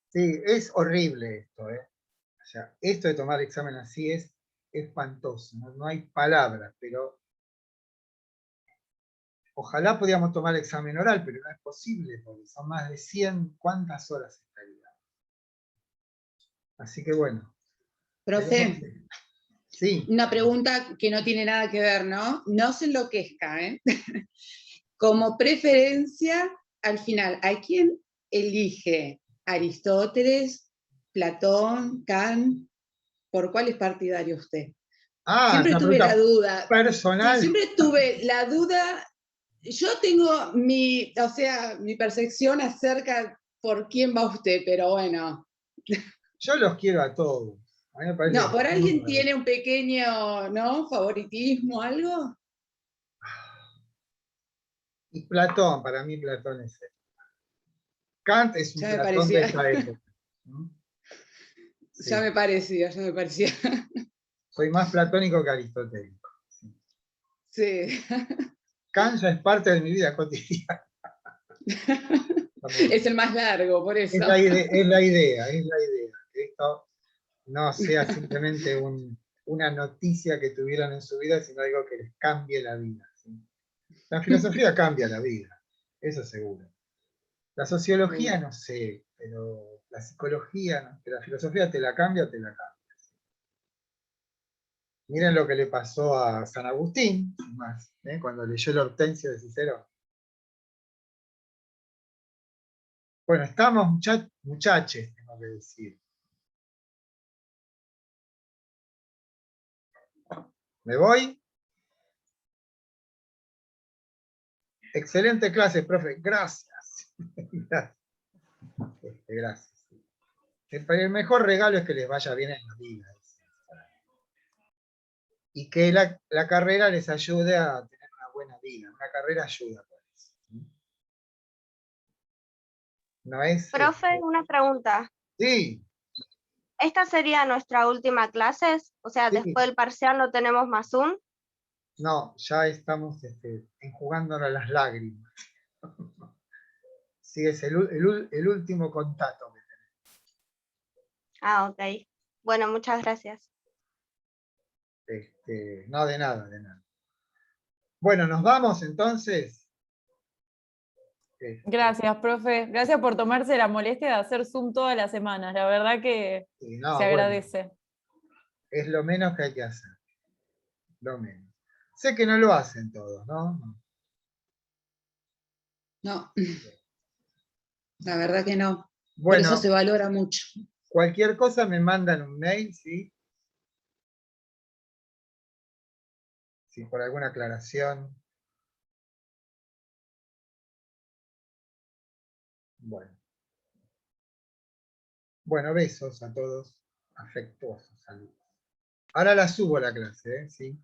Sí, es horrible esto, ¿eh? O sea, esto de tomar examen así es espantoso, no hay palabras, pero ojalá pudiéramos tomar examen oral, pero no es posible, porque son más de 100, ¿cuántas horas estaría? Así que bueno. Profe, Sí. una pregunta que no tiene nada que ver, ¿no? No se enloquezca, ¿eh? Como preferencia, al final, ¿a quién elige? ¿Aristóteles, Platón, Kant? ¿Por cuál es partidario usted? Ah, Siempre una tuve la pregunta duda. Sí, personal. siempre tuve la duda. Yo tengo mi percepción acerca por quién va usted, pero bueno. Yo los quiero a todos. A mí me parece No, que ¿por son alguien muy tiene un pequeño, ¿no? favoritismo, algo? Y Platón, para mí Platón es él. Kant es un Ya me Platón de parecía. esta época. Sí. Ya me parecía, ya me parecía. Soy más platónico que aristotélico. Sí. Kant ya es parte de mi vida cotidiana. Es el más largo, por eso. Es la idea. Que esto no sea simplemente una noticia que tuvieran en su vida, sino algo que les cambie la vida. ¿Sí? La filosofía cambia la vida, eso seguro. La sociología no sé, pero la psicología, ¿no? Que la filosofía te la cambia, te la cambia. Miren lo que le pasó a San Agustín, más, cuando leyó el Hortensio de Cicerón. Bueno, estamos muchachos, tengo que decir. ¿Me voy? Excelente clase, profe. Gracias. Gracias. El mejor regalo es que les vaya bien en la vida. Y que la carrera les ayude a tener una buena vida. Una carrera ayuda por eso. No es... Profe, una pregunta. Sí, ¿Esta sería nuestra última clase? O sea, sí. después del parcial no tenemos más un. No, ya estamos enjugándonos las lágrimas. Sí, es el último contacto que tenemos. Ah, ok. Bueno, muchas gracias. No, de nada, de nada. Bueno, ¿nos vamos entonces? Gracias, profe. Gracias por tomarse la molestia de hacer Zoom todas las semanas. La verdad que No, se agradece. Bueno, es lo menos que hay que hacer. Lo menos. Sé que no lo hacen todos, ¿no? No. La verdad que no. Bueno, por eso se valora mucho. Cualquier cosa me mandan un mail, ¿sí? Si por alguna aclaración. Bueno. Bueno, besos a todos. Afectuosos saludos. Ahora la subo la clase, ¿sí?